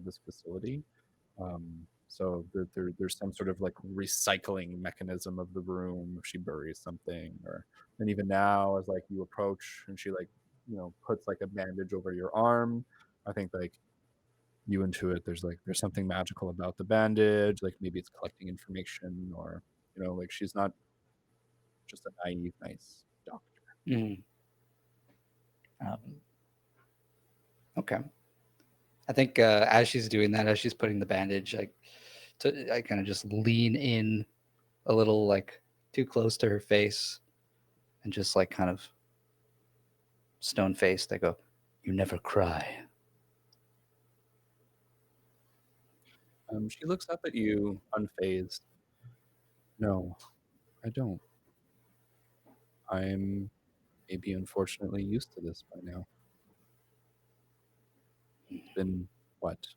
this facility. So there's some sort of like recycling mechanism of the room if she buries something, and even now as like you approach and she like, puts like a bandage over your arm, I think like you intuit there's something magical about the bandage, like maybe it's collecting information, or like she's not just a naive nice doctor. Mm. Okay. I think as she's doing that, as she's putting the bandage, I kind of just lean in a little, like too close to her face, and just like kind of stone faced. I go, "You never cry." She looks up at you unfazed. No, I don't. I'm maybe unfortunately used to this by now. It's been what,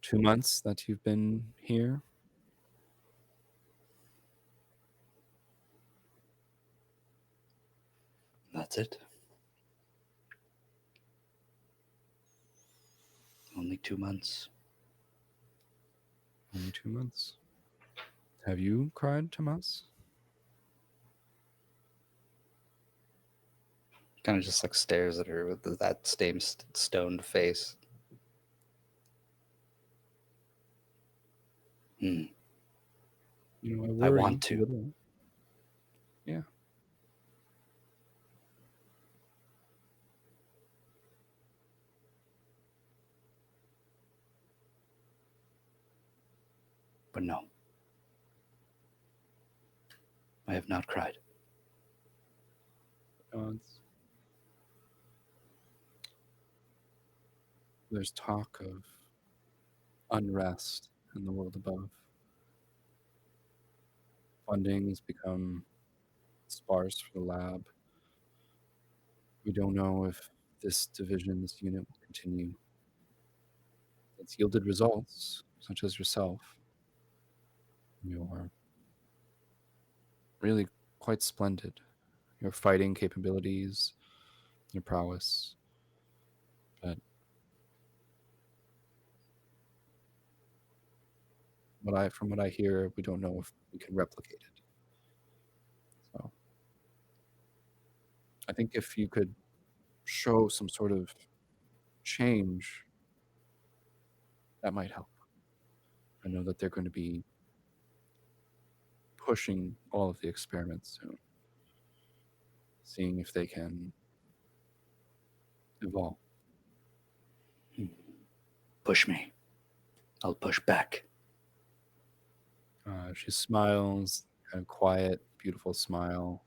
2 months that you've been here? That's it. Only 2 months. Only 2 months. Have you cried, Tomas? Kind of just like stares at her with that same stoned face. Hmm. I I worry want to. a little. Yeah. But no. I have not cried. There's talk of unrest in the world above. Funding has become sparse for the lab. We don't know if this division, this unit will continue. It's yielded results, such as yourself. You are really quite splendid. Your fighting capabilities, your prowess. But from what I hear, we don't know if we can replicate it. So I think if you could show some sort of change, that might help. I know that they're going to be pushing all of the experiments soon, seeing if they can evolve. Push me. I'll push back. She smiles, kind of quiet, beautiful smile.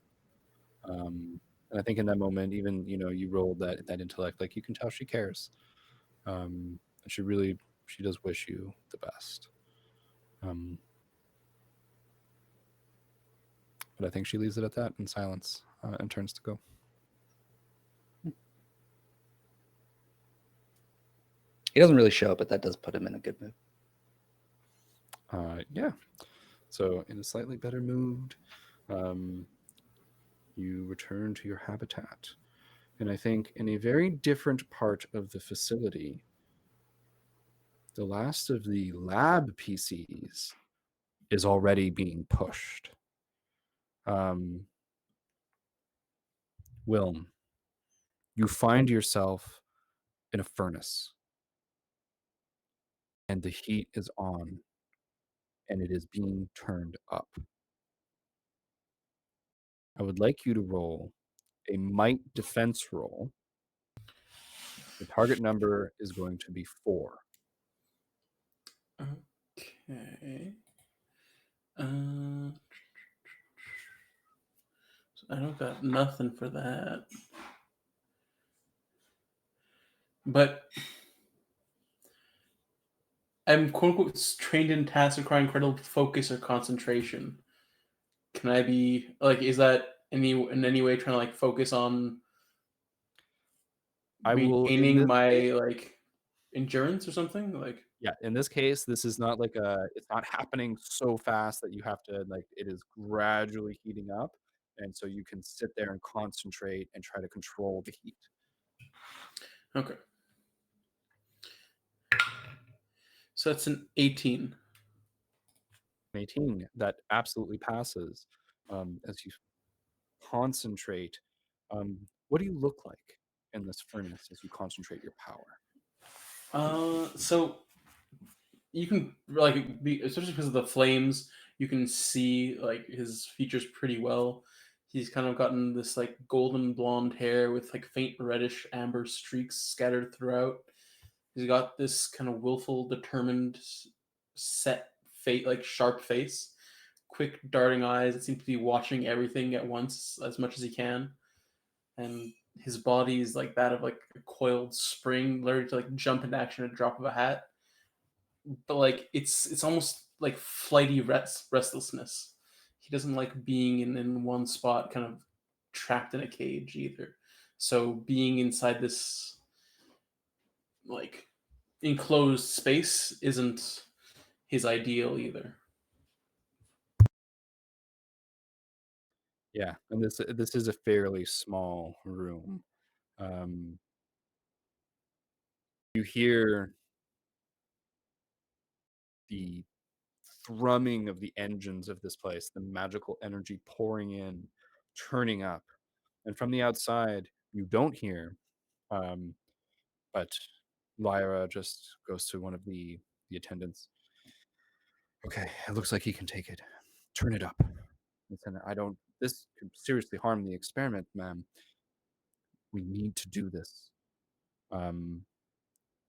And I think in that moment, even you rolled that intellect, like you can tell she cares. And she does wish you the best. But I think she leaves it at that in silence, and turns to go. He doesn't really show, but that does put him in a good mood. Yeah. So in a slightly better mood, you return to your habitat. And I think in a very different part of the facility, the last of the lab PCs is already being pushed. Wilm, you find yourself in a furnace, and the heat is on, and it is being turned up. I would like you to roll a might defense roll. The target number is going to be 4. Okay. So I don't got nothing for that. But I'm quote unquote trained in tasks requiring incredible focus or concentration. Can I be like, is that in any way trying to like focus on I will, in maintaining this my case, like endurance or something? Like, yeah, in this case, this is not like it's not happening so fast that you have to, like, it is gradually heating up. And so you can sit there and concentrate and try to control the heat. okay. So that's an 18. 18, that absolutely passes. As you concentrate, what do you look like in this furnace as you concentrate your power? So you can like be, especially because of the flames, you can see like his features pretty well. He's kind of gotten this like golden blonde hair with like faint reddish amber streaks scattered throughout. He's got this kind of willful, determined, set face, like sharp face, quick darting eyes that seem to be watching everything at once as much as he can. And his body is like that of like a coiled spring, ready to like jump into action at a drop of a hat. But like it's almost like flighty restlessness. He doesn't like being in one spot, kind of trapped in a cage either. So being inside this like enclosed space isn't his ideal either. Yeah, and this is a fairly small room. Um, you hear the thrumming of the engines of this place, the magical energy pouring in, turning up. And from the outside, you don't hear, um, but Lyra just goes to one of the attendants. Okay, it looks like he can take it. Turn it up. Listen, this could seriously harm the experiment, ma'am. We need to do this. Um,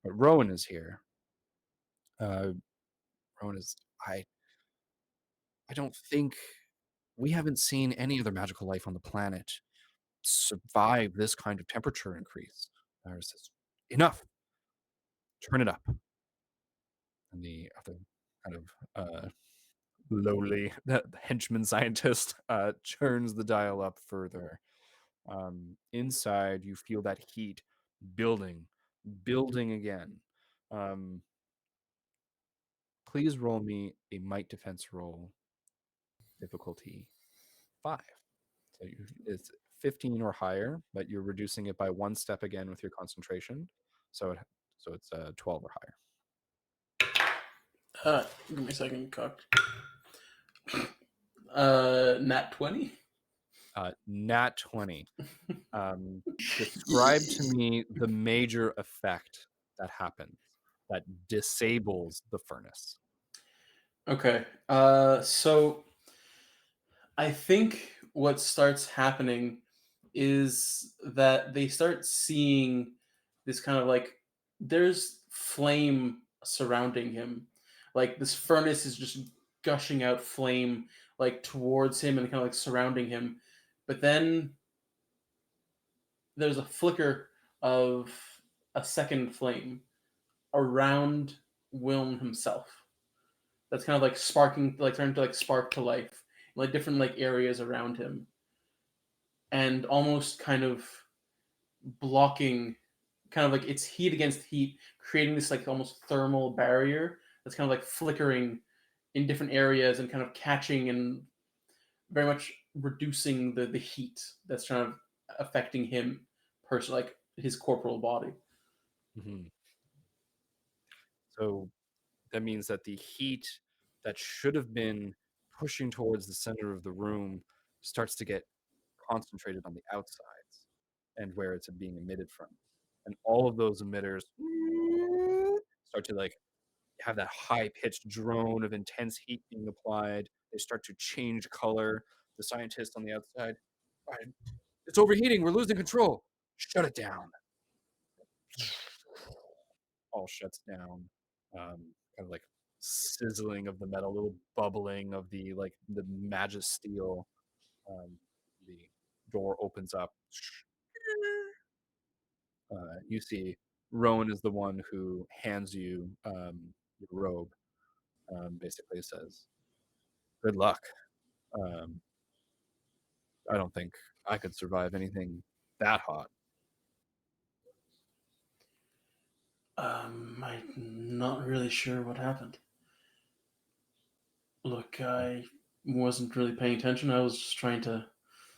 but Rowan is here. Uh, Rowan is, I don't think, we haven't seen any other magical life on the planet survive this kind of temperature increase. Lyra says, enough. Turn it up. And the other kind of lowly henchman scientist turns the dial up further. Inside, you feel that heat building, building again. Um, please roll me a might defense roll, difficulty 5. So it's 15 or higher, but you're reducing it by 1 step again with your concentration. So it's 12 or higher. Give me a second, cocked. Nat 20. Nat 20. Describe to me the major effect that happens that disables the furnace. Okay. So I think what starts happening is that they start seeing this kind of like there's flame surrounding him. Like this furnace is just gushing out flame like towards him and kind of like surrounding him. But then there's a flicker of a second flame around Wilm himself. That's kind of like sparking, like starting to like spark to life, in, like different like areas around him, and almost kind of blocking kind of like it's heat against heat, creating this like almost thermal barrier that's kind of like flickering in different areas and kind of catching and very much reducing the heat that's kind of affecting him personally, like his corporal body. Mm-hmm. So that means that the heat that should have been pushing towards the center of the room starts to get concentrated on the outsides and where it's being emitted from. And all of those emitters start to like have that high pitched drone of intense heat being applied. They start to change color. The scientist on the outside, it's overheating. We're losing control. Shut it down. All shuts down. Kind of like sizzling of the metal, little bubbling of the like the magic steel. The door opens up. You see, Rowan is the one who hands you your robe. Basically says, "Good luck." Um, I don't think I could survive anything that hot. I'm not really sure what happened. Look, I wasn't really paying attention. I was just trying to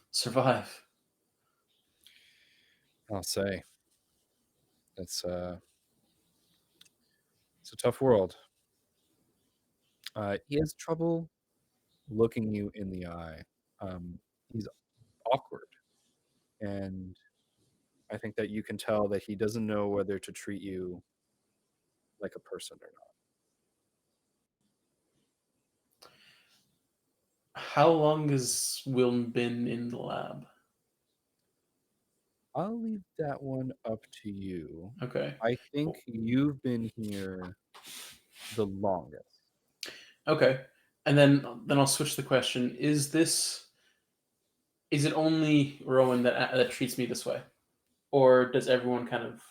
survive. I'll say it's it's a tough world. He has trouble looking you in the eye. He's awkward, and I think that you can tell that he doesn't know whether to treat you like a person or not. How long has Wilm been in the lab? I'll leave that one up to you. Okay. I think you've been here the longest. Okay. And then I'll switch the question. Is it only Rowan that treats me this way? Or does everyone kind of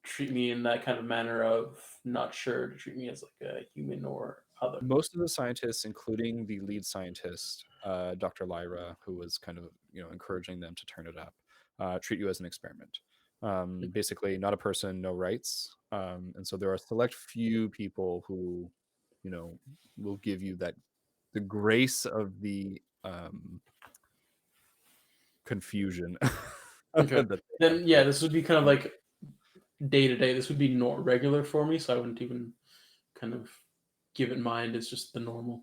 treat me in that kind of manner of not sure to treat me as like a human or other? Most of the scientists, including the lead scientist, Dr. Lyra, who was kind of encouraging them to turn it up, treat you as an experiment. Basically, not a person, no rights. And so there are a select few people who, will give you the grace of the confusion. Okay. that they have Then yeah, here. this would be kind of like day to day. This would be not regular for me, so I wouldn't even kind of give it mind. It's just the normal.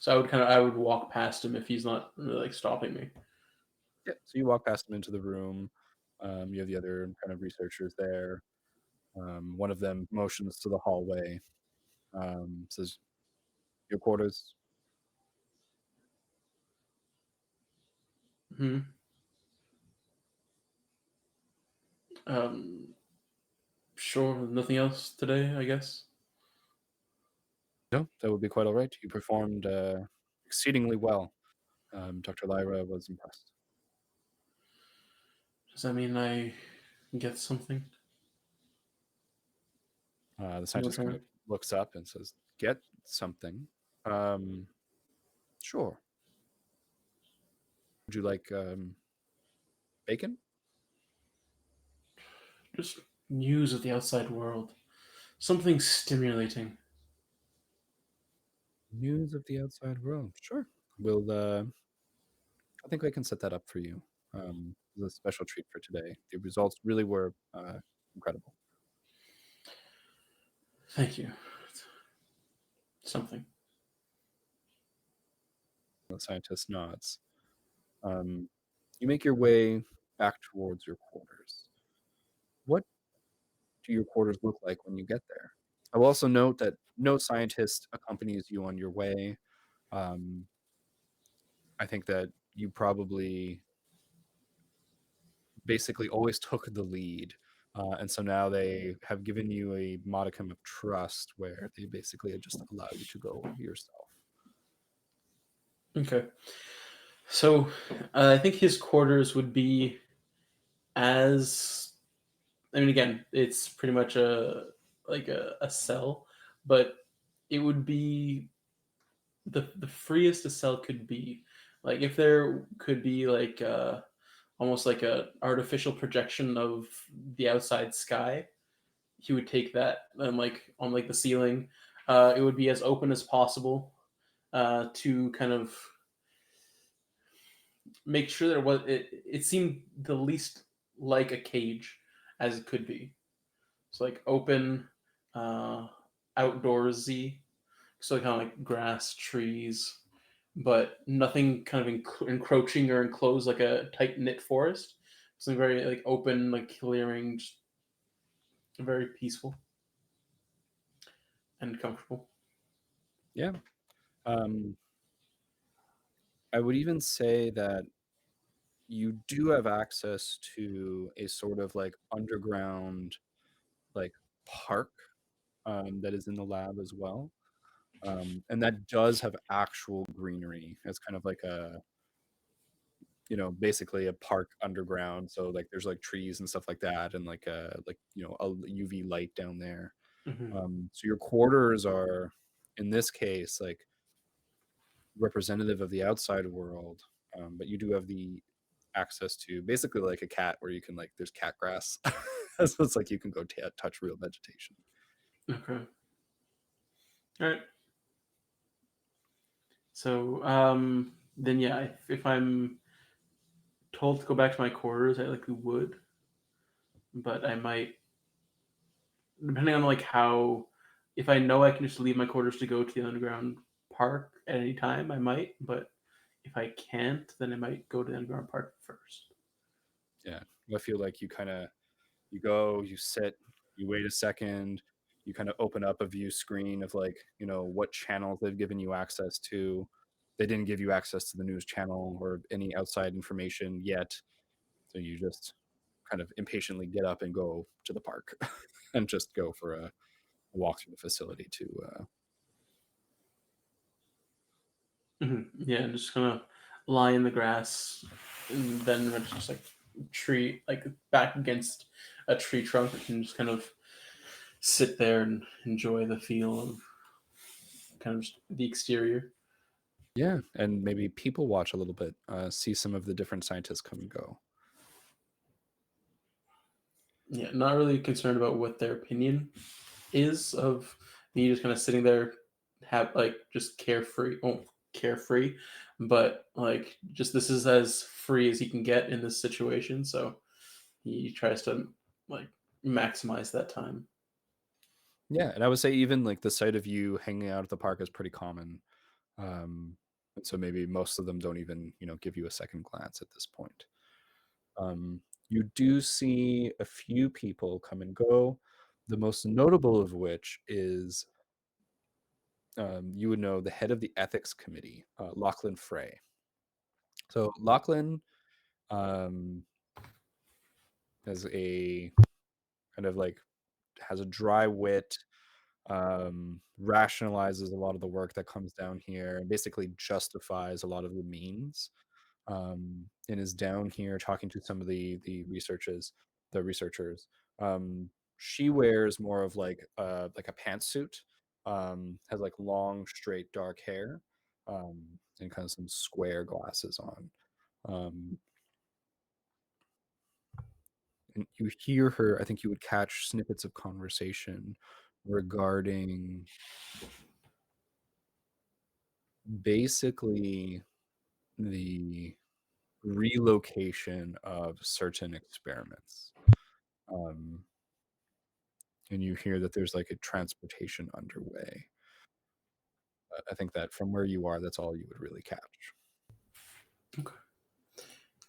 So I would walk past him if he's not really like stopping me. Yeah. So you walk past them into the room. You have the other kind of researchers there. One of them motions to the hallway, says, "Your quarters." Hmm. Um, sure, nothing else today, I guess. No, that would be quite all right. You performed exceedingly well. Dr. Lyra was impressed. Does that mean I get something The in scientist kind return? of looks up and says, "Get something." Sure. Would you like bacon? Just news of the outside world. Something stimulating. News of the outside world. Sure. We'll. I think I can set that up for you. It's a special treat for today. The results really were incredible. Thank you. Something. The scientist nods. You make your way back towards your quarters. What do your quarters look like when you get there? I will also note that no scientist accompanies you on your way. Um, I think that you probably basically always took the lead. And so now they have given you a modicum of trust where they basically just allow you to go yourself. Okay. So I think his quarters would be as I mean again, it's pretty much a cell, but it would be the freest a cell could be. Like if there could be like almost like a artificial projection of the outside sky. He would take that and like on like the ceiling, it would be as open as possible to kind of make sure that it seemed the least like a cage as it could be. So like open, uh, outdoorsy, so kind of like grass, trees, but nothing kind of encroaching or enclosed like a tight knit forest. Something very like open, like clearing, just very peaceful and comfortable. Yeah. I would even say that you do have access to a sort of like underground like park that is in the lab as well. And that does have actual greenery. It's kind of like a, you know, basically a park underground. So like there's like trees and stuff like that, and like a like, you know, a UV light down there. Mm-hmm. So your quarters are, in this case, like representative of the outside world, but you do have the access to basically like a cat, where you can like there's cat grass, so it's like you can go touch real vegetation. Okay. All right. So then yeah, if I'm told to go back to my quarters, I likely would, but I might, depending on like how, if I know I can just leave my quarters to go to the underground park at any time, I might. But if I can't, then I might go to the underground park first. Yeah, I feel like you kind of, you go, you sit, you wait a second, you kind of open up a view screen of like, you know, what channels they've given you access to. They didn't give you access to the news channel or any outside information yet, so you just kind of impatiently get up and go to the park and just go for a walk through the facility to Yeah, and just kind of lie in the grass, and then just like tree, like back against a tree trunk, and just kind of sit there and enjoy the feel of kind of just the exterior. yeah, and maybe people watch a little bit, see some of the different scientists come and go. Yeah, not really concerned about what their opinion is of me just kind of sitting there, have like just carefree, oh, carefree, but like just this is as free as he can get in this situation. So he tries to like maximize that time. Yeah, and I would say even like the sight of you hanging out at the park is pretty common. And so maybe most of them don't even, you know, give you a second glance at this point. You do see a few people come and go, the most notable of which is, you would know, the head of the ethics committee, Lachlan Frey. So Lachlan um, has a kind of like, has a dry wit, rationalizes a lot of the work that comes down here, and basically justifies a lot of the means, and is down here talking to some of the researchers. She wears more of like a pantsuit, has like long straight dark hair, and kind of some square glasses on. And you hear her, I think you would catch snippets of conversation regarding basically the relocation of certain experiments. Um, and you hear that there's like a transportation underway. But I think that from where you are, that's all you would really catch. Okay.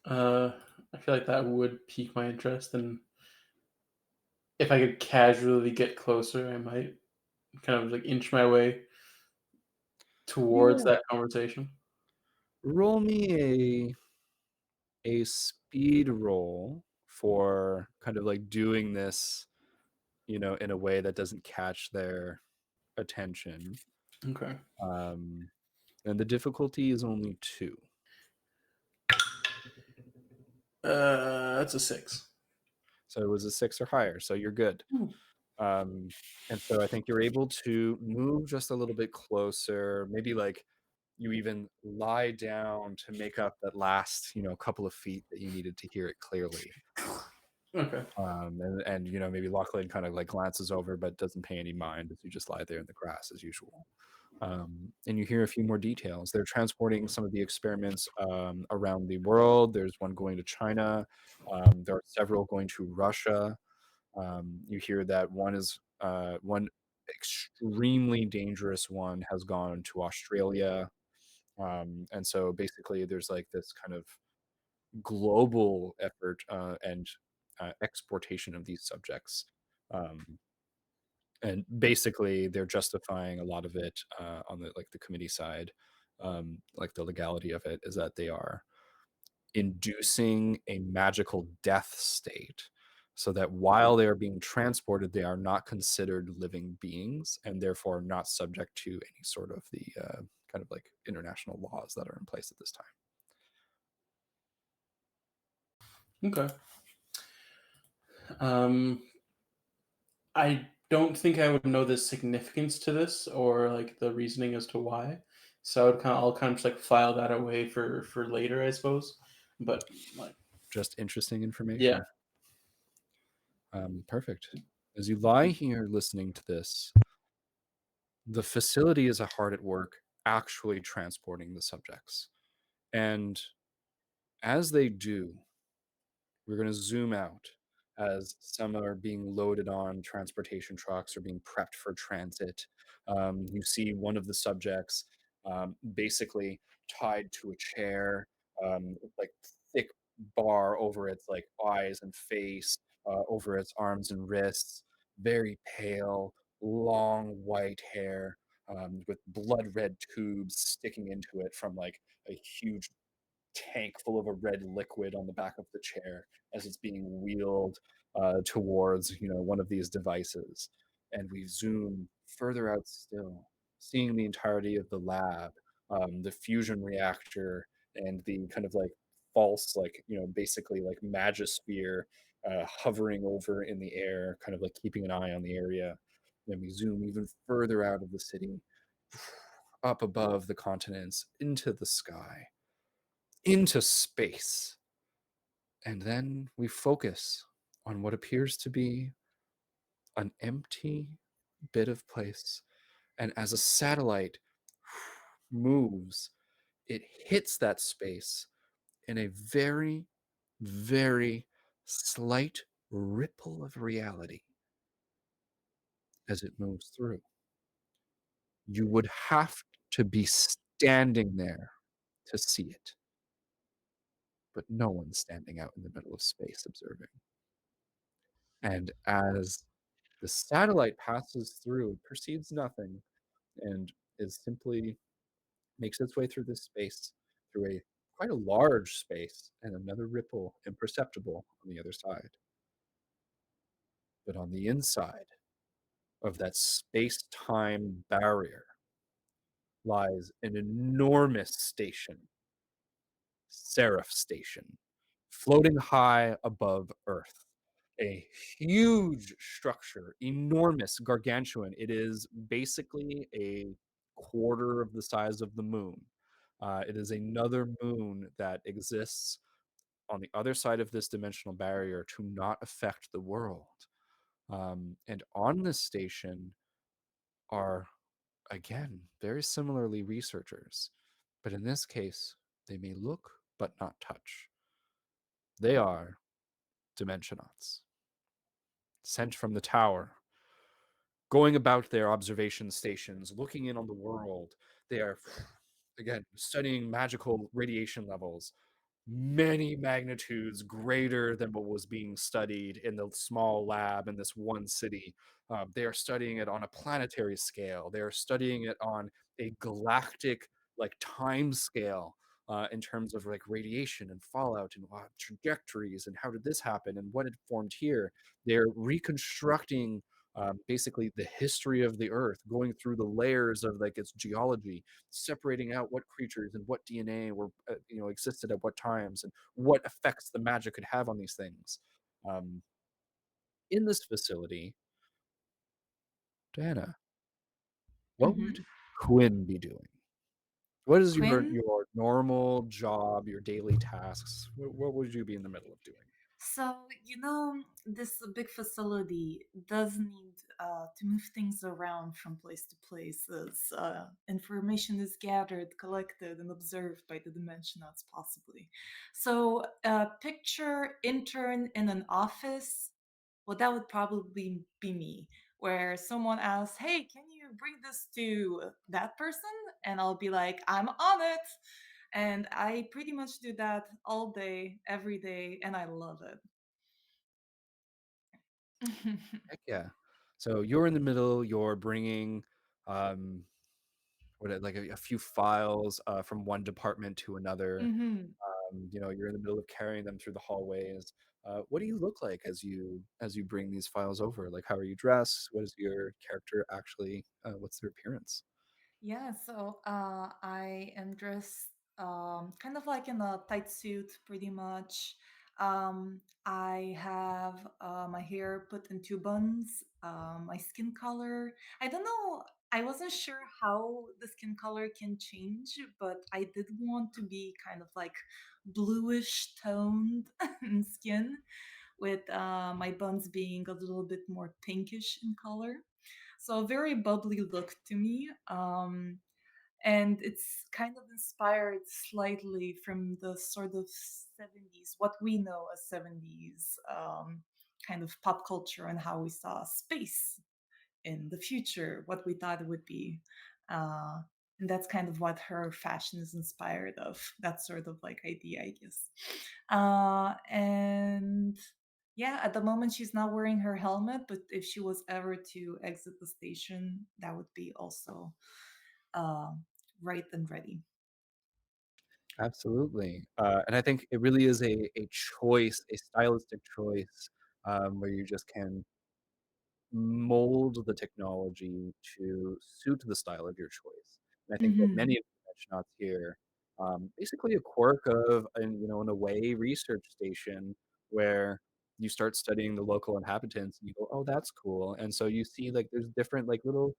Uh, I feel like that would pique my interest, and if I could casually get closer, I might kind of like inch my way towards Yeah. that conversation. Roll me a speed roll for kind of like doing this, you know, in a way that doesn't catch their attention. Okay. Um, and the difficulty is only 2. That's a 6. So it was a 6 or higher, so you're good. And so I think you're able to move just a little bit closer, maybe like You even lie down to make up that last, couple of feet that you needed to hear it clearly. Okay. And maybe Lachlan kind of like glances over but doesn't pay any mind as you just lie there in the grass as usual. And you hear a few more details. They're transporting some of the experiments around the world. There's one going to China. There are several going to Russia. You hear that one extremely dangerous one has gone to Australia. And so basically there's like this kind of global effort and exportation of these subjects. And basically they're justifying a lot of it on the committee side, like the legality of it is that they are inducing a magical death state so that while they are being transported they are not considered living beings and therefore not subject to any sort of the kind of like international laws that are in place at this time. Okay. I don't think I would know the significance to this or like the reasoning as to why. So I'll kind of just like file that away for later, I suppose. But like, Just interesting yeah. information. Perfect. As you lie here listening to this, the facility is hard at work actually transporting the subjects. And as they do, we're going to zoom out as some are being loaded on transportation trucks or being prepped for transit. You see one of the subjects basically tied to a chair, like thick bar over its like eyes and face, over its arms and wrists, very pale, long white hair, with blood red tubes sticking into it from like a huge tank full of a red liquid on the back of the chair as it's being wheeled towards one of these devices. And we zoom further out still, seeing the entirety of the lab, the fusion reactor, and the kind of like false like basically like magosphere hovering over in the air, kind of like keeping an eye on the area. Then we zoom even further out of the city, up above the continents, into the sky, into space. And then we focus on what appears to be an empty bit of place. And as a satellite moves, it hits that space in a very, very slight ripple of reality as it moves through. You would have to be standing there to see it, but no one's standing out in the middle of space observing. And as the satellite passes through, it perceives nothing, and is simply makes its way through this space, through a quite a large space, and another ripple imperceptible on the other side. But on the inside of that space-time barrier lies an enormous station, Seraph Station, floating high above Earth. A huge structure, enormous, gargantuan. It is basically a quarter of the size of the moon. It is another moon that exists on the other side of this dimensional barrier to not affect the world. And on this station are, again, very similarly researchers, but in this case, they may look but not touch. They are Dimensionauts, sent from the tower, going about their observation stations, looking in on the world. They are, again, studying magical radiation levels, many magnitudes greater than what was being studied in the small lab in this one city. They are studying it on a planetary scale. They are studying it on a galactic like time scale, in terms of like radiation and fallout and trajectories and how did this happen and what had formed here. They're reconstructing basically the history of the earth, going through the layers of like its geology, separating out what creatures and what DNA were existed at what times and what effects the magic could have on these things. Um, in this facility, Diana, what Mhm. would Quinn be doing? What is Quinn. your normal job, your daily tasks? What would you be in the middle of doing? So, this big facility does need to move things around from place to place as information is gathered, collected, and observed by the Dimensionauts, possibly. So, picture intern in an office. Well, that would probably be me, where someone asks, "Hey, can you bring this to that person?" And I'll be like, "I'm on it." And I pretty much do that all day, every day, and I love it. Heck yeah. So you're in the middle, you're bringing um like a few files from one department to another. Hmm. You're in the middle of carrying them through the hallways. What do you look like as you bring these files over? Like, how are you dressed? What is your character actually? What's their appearance? Yeah, so I am dressed kind of like in a tight suit, pretty much. I have my hair put in two buns, my skin color. I don't know, I wasn't sure how the skin color can change, but I did want to be kind of like bluish toned in skin, with my buns being a little bit more pinkish in color. So a very bubbly look to me. And it's kind of inspired slightly from the sort of 70s, what we know as 70s kind of pop culture, and how we saw space in the future, what we thought it would be. Uh, and that's kind of what her fashion is inspired of, that sort of like idea, I guess. And yeah, at the moment she's not wearing her helmet, but if she was ever to exit the station, that would be also uh, right and ready. Absolutely. And I think it really is a choice, a stylistic choice, where you just can mold the technology to suit the style of your choice. And I think that Hmm. many of the astronauts here, basically a quirk of, in a way, research station where you start studying the local inhabitants and you go, oh, that's cool. And so you see like there's different like little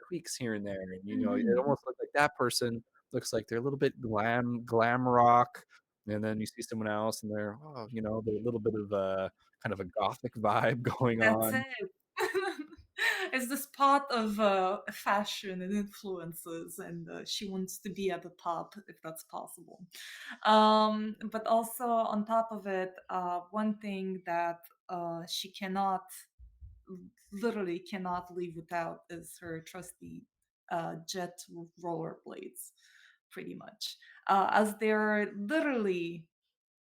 tweaks here and there, and it Hmm. almost looks like that person looks like they're a little bit glam rock, and then you see someone else and they're they're a little bit of a kind of a gothic vibe going That's on. it. It's the spot of fashion and influences, and she wants to be at the top if that's possible. But also on top of it, one thing that she cannot, literally cannot leave without, is her trusty jet rollerblades, pretty much, as they're literally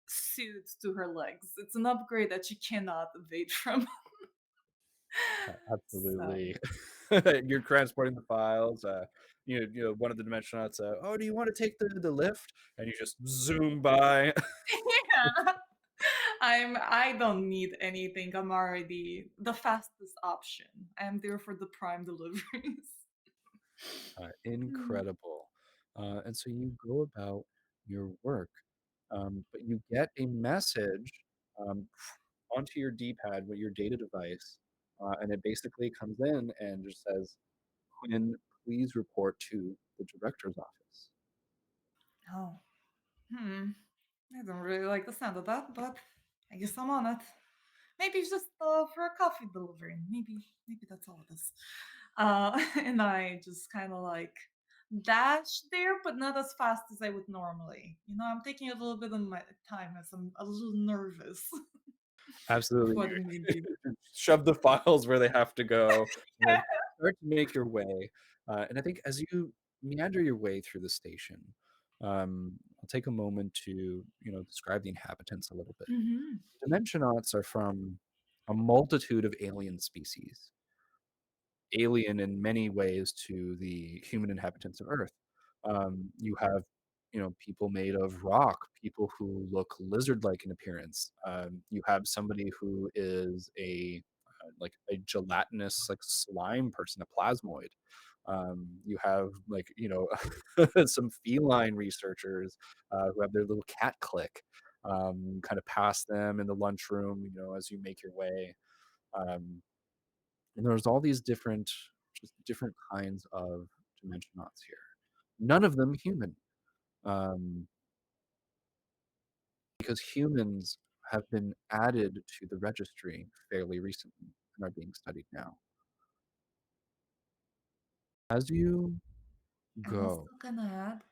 sewed to her legs. It's an upgrade that she cannot evade from. So. Absolutely. You're transporting the files. One of the Dimensionauts, oh, do you want to take the lift? And you just zoom by. Yeah. I don't need anything. I'm already the fastest option. I'm there for the prime deliveries. Hmm. Incredible. And so you go about your work, but you get a message um, onto your D-pad with your data device, and it basically comes in and just says, Quinn, please report to the director's office. Oh. Hmm. I don't really like the sound of that, but I guess I'm on it. Maybe it's just for a coffee delivery. Maybe that's all it is. And I just kind of like dash there, but not as fast as I would normally. I'm taking a little bit of my time as I'm a little nervous of Absolutely. what it may be. Shove the files where they have to go, and then start to make your way. And I think as you meander your way through the station, I'll take a moment to describe the inhabitants a little bit. Hmm. Dimensionauts are from a multitude of alien species, alien in many ways to the human inhabitants of Earth. You have, people made of rock, people who look lizard-like in appearance. You have somebody who is like a gelatinous, like slime person, a plasmoid. You have like some feline researchers who have their little cat click. Kind of pass them in the lunchroom, as you make your way. Um, and there's all these different kinds of dimensionauts here. none of them human. Because humans have been added to the registry fairly recently and are being studied now. As you I'm also go, gonna add,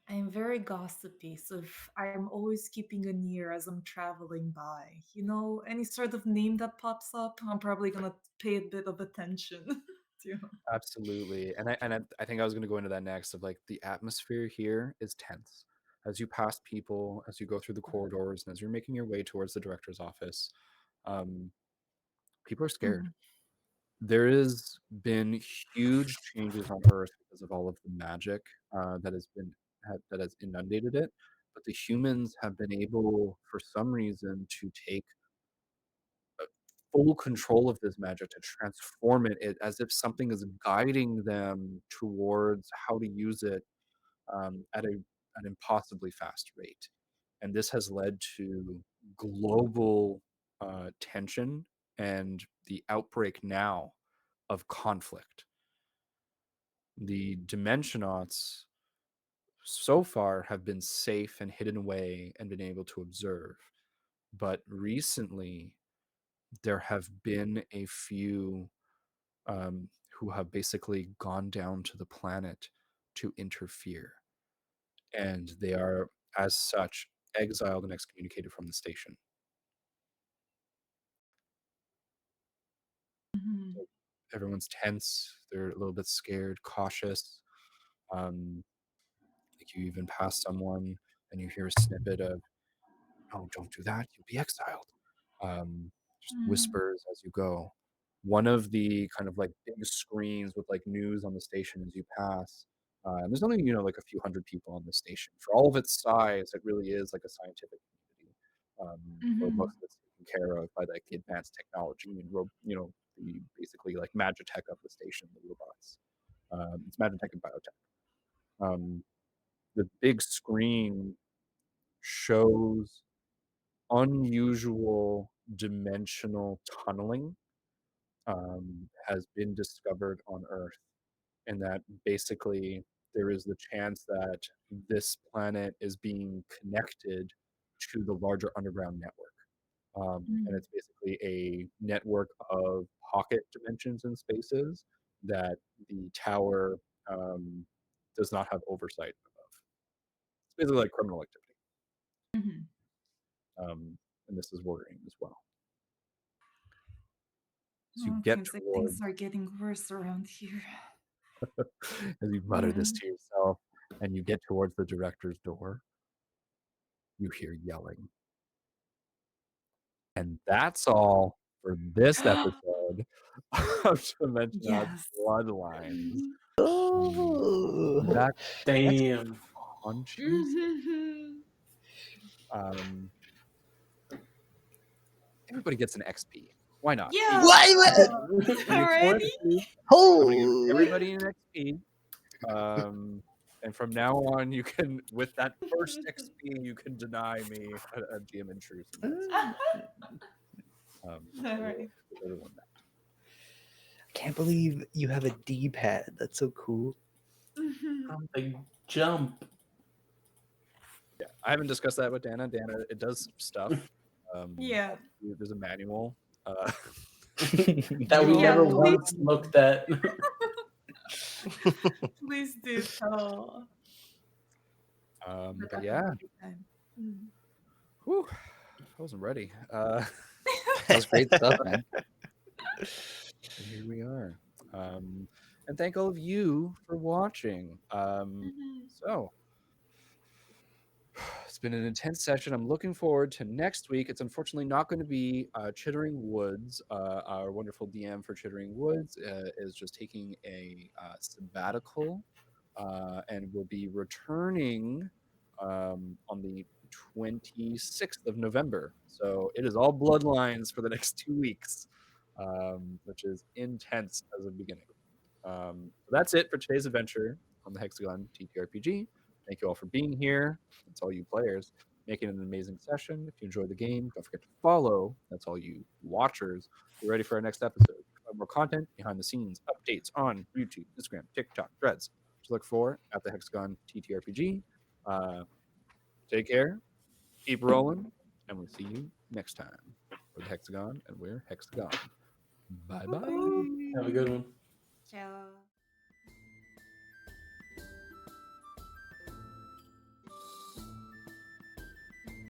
I'm very gossipy, so if I'm always keeping an ear as I'm traveling by. You know, any sort of name that pops up, I'm probably gonna pay a bit of attention to. absolutely, and I think I was going to go into that next. Of like the atmosphere here is tense as you pass people, as you go through the corridors, and as you're making your way towards the director's office. People are scared. Mhm. There has been huge changes on Earth because of all of the magic that that has inundated it. But the humans have been able, for some reason, to take full control of this magic to transform it as if something is guiding them towards how to use it at an impossibly fast rate. And this has led to global tension and the outbreak now of conflict. The Dimensionauts so far have been safe and hidden away and been able to observe. But recently, there have been a few who have basically gone down to the planet to interfere. And they are, as such, exiled and excommunicated from the station. Mhm. Everyone's tense. They're a little bit scared, cautious. Like you even pass someone and you hear a snippet of, "Oh, don't do that. You'll be exiled." Just Mhm. whispers as you go. One of the kind of like big screens with like news on the station as you pass. And there's only like a few hundred people on the station. For all of its size, it really is like a scientific community, where Mhm. most of it's taken care of by like the advanced technology and the basically like magitech of the station, the robots. It's magitech and biotech. The big screen shows unusual dimensional tunneling has been discovered on Earth, and that basically there is the chance that this planet is being connected to the larger underground network. And Mhm. it's basically a network of pocket dimensions and spaces that the tower um, does not have oversight of. It's basically like criminal activity. Mhm. And this is worrying as well. As you Oh, get seems like things towards, are getting worse around here. as you mutter Yeah. this to yourself, and you get towards the director's door, you hear yelling. And that's all for this episode of Dimensionauts Yes. Bloodlines. Mhm. Oh. Be back next Damn. on Tuesday. Mhm. Um, everybody gets an XP. Why not? Yeah. What? I'm Already? going to give Holy. everybody an XP. And from now on, you can, with that first XP, you can deny me a GM intrusion. So All we'll right. give everyone that. I can't believe you have a D-pad. That's so cool. Mhm. Big jump. Yeah, I haven't discussed that with Dana. Dana, it does stuff. Yeah. There's a manual. Uh, That we Yeah, never please. once looked at. Please do tell. But but at yeah, another time. Mm. whew, I wasn't ready. That was great stuff, man. But here we are. And thank all of you for watching. Mhm. So it's been an intense session. I'm looking forward to next week. It's unfortunately not going to be Chittering Woods. Our wonderful DM for Chittering Woods is just taking a sabbatical and will be returning on the 26th of November. So it is all Bloodlines for the next 2 weeks, which is intense as a beginning. So that's it for today's adventure on the Hexagon TTRPG. Thank you all for being here. That's all you players. Making it an amazing session. If you enjoyed the game, don't forget to follow. That's all you watchers. Get ready for our next episode. More content, behind the scenes, updates on YouTube, Instagram, TikTok, Threads. to look for at the Hexagon TTRPG. Take care, keep rolling, and we'll see you next time. We're the Hexagon, and we're Hexagon. Bye bye. Have a good one. Ciao.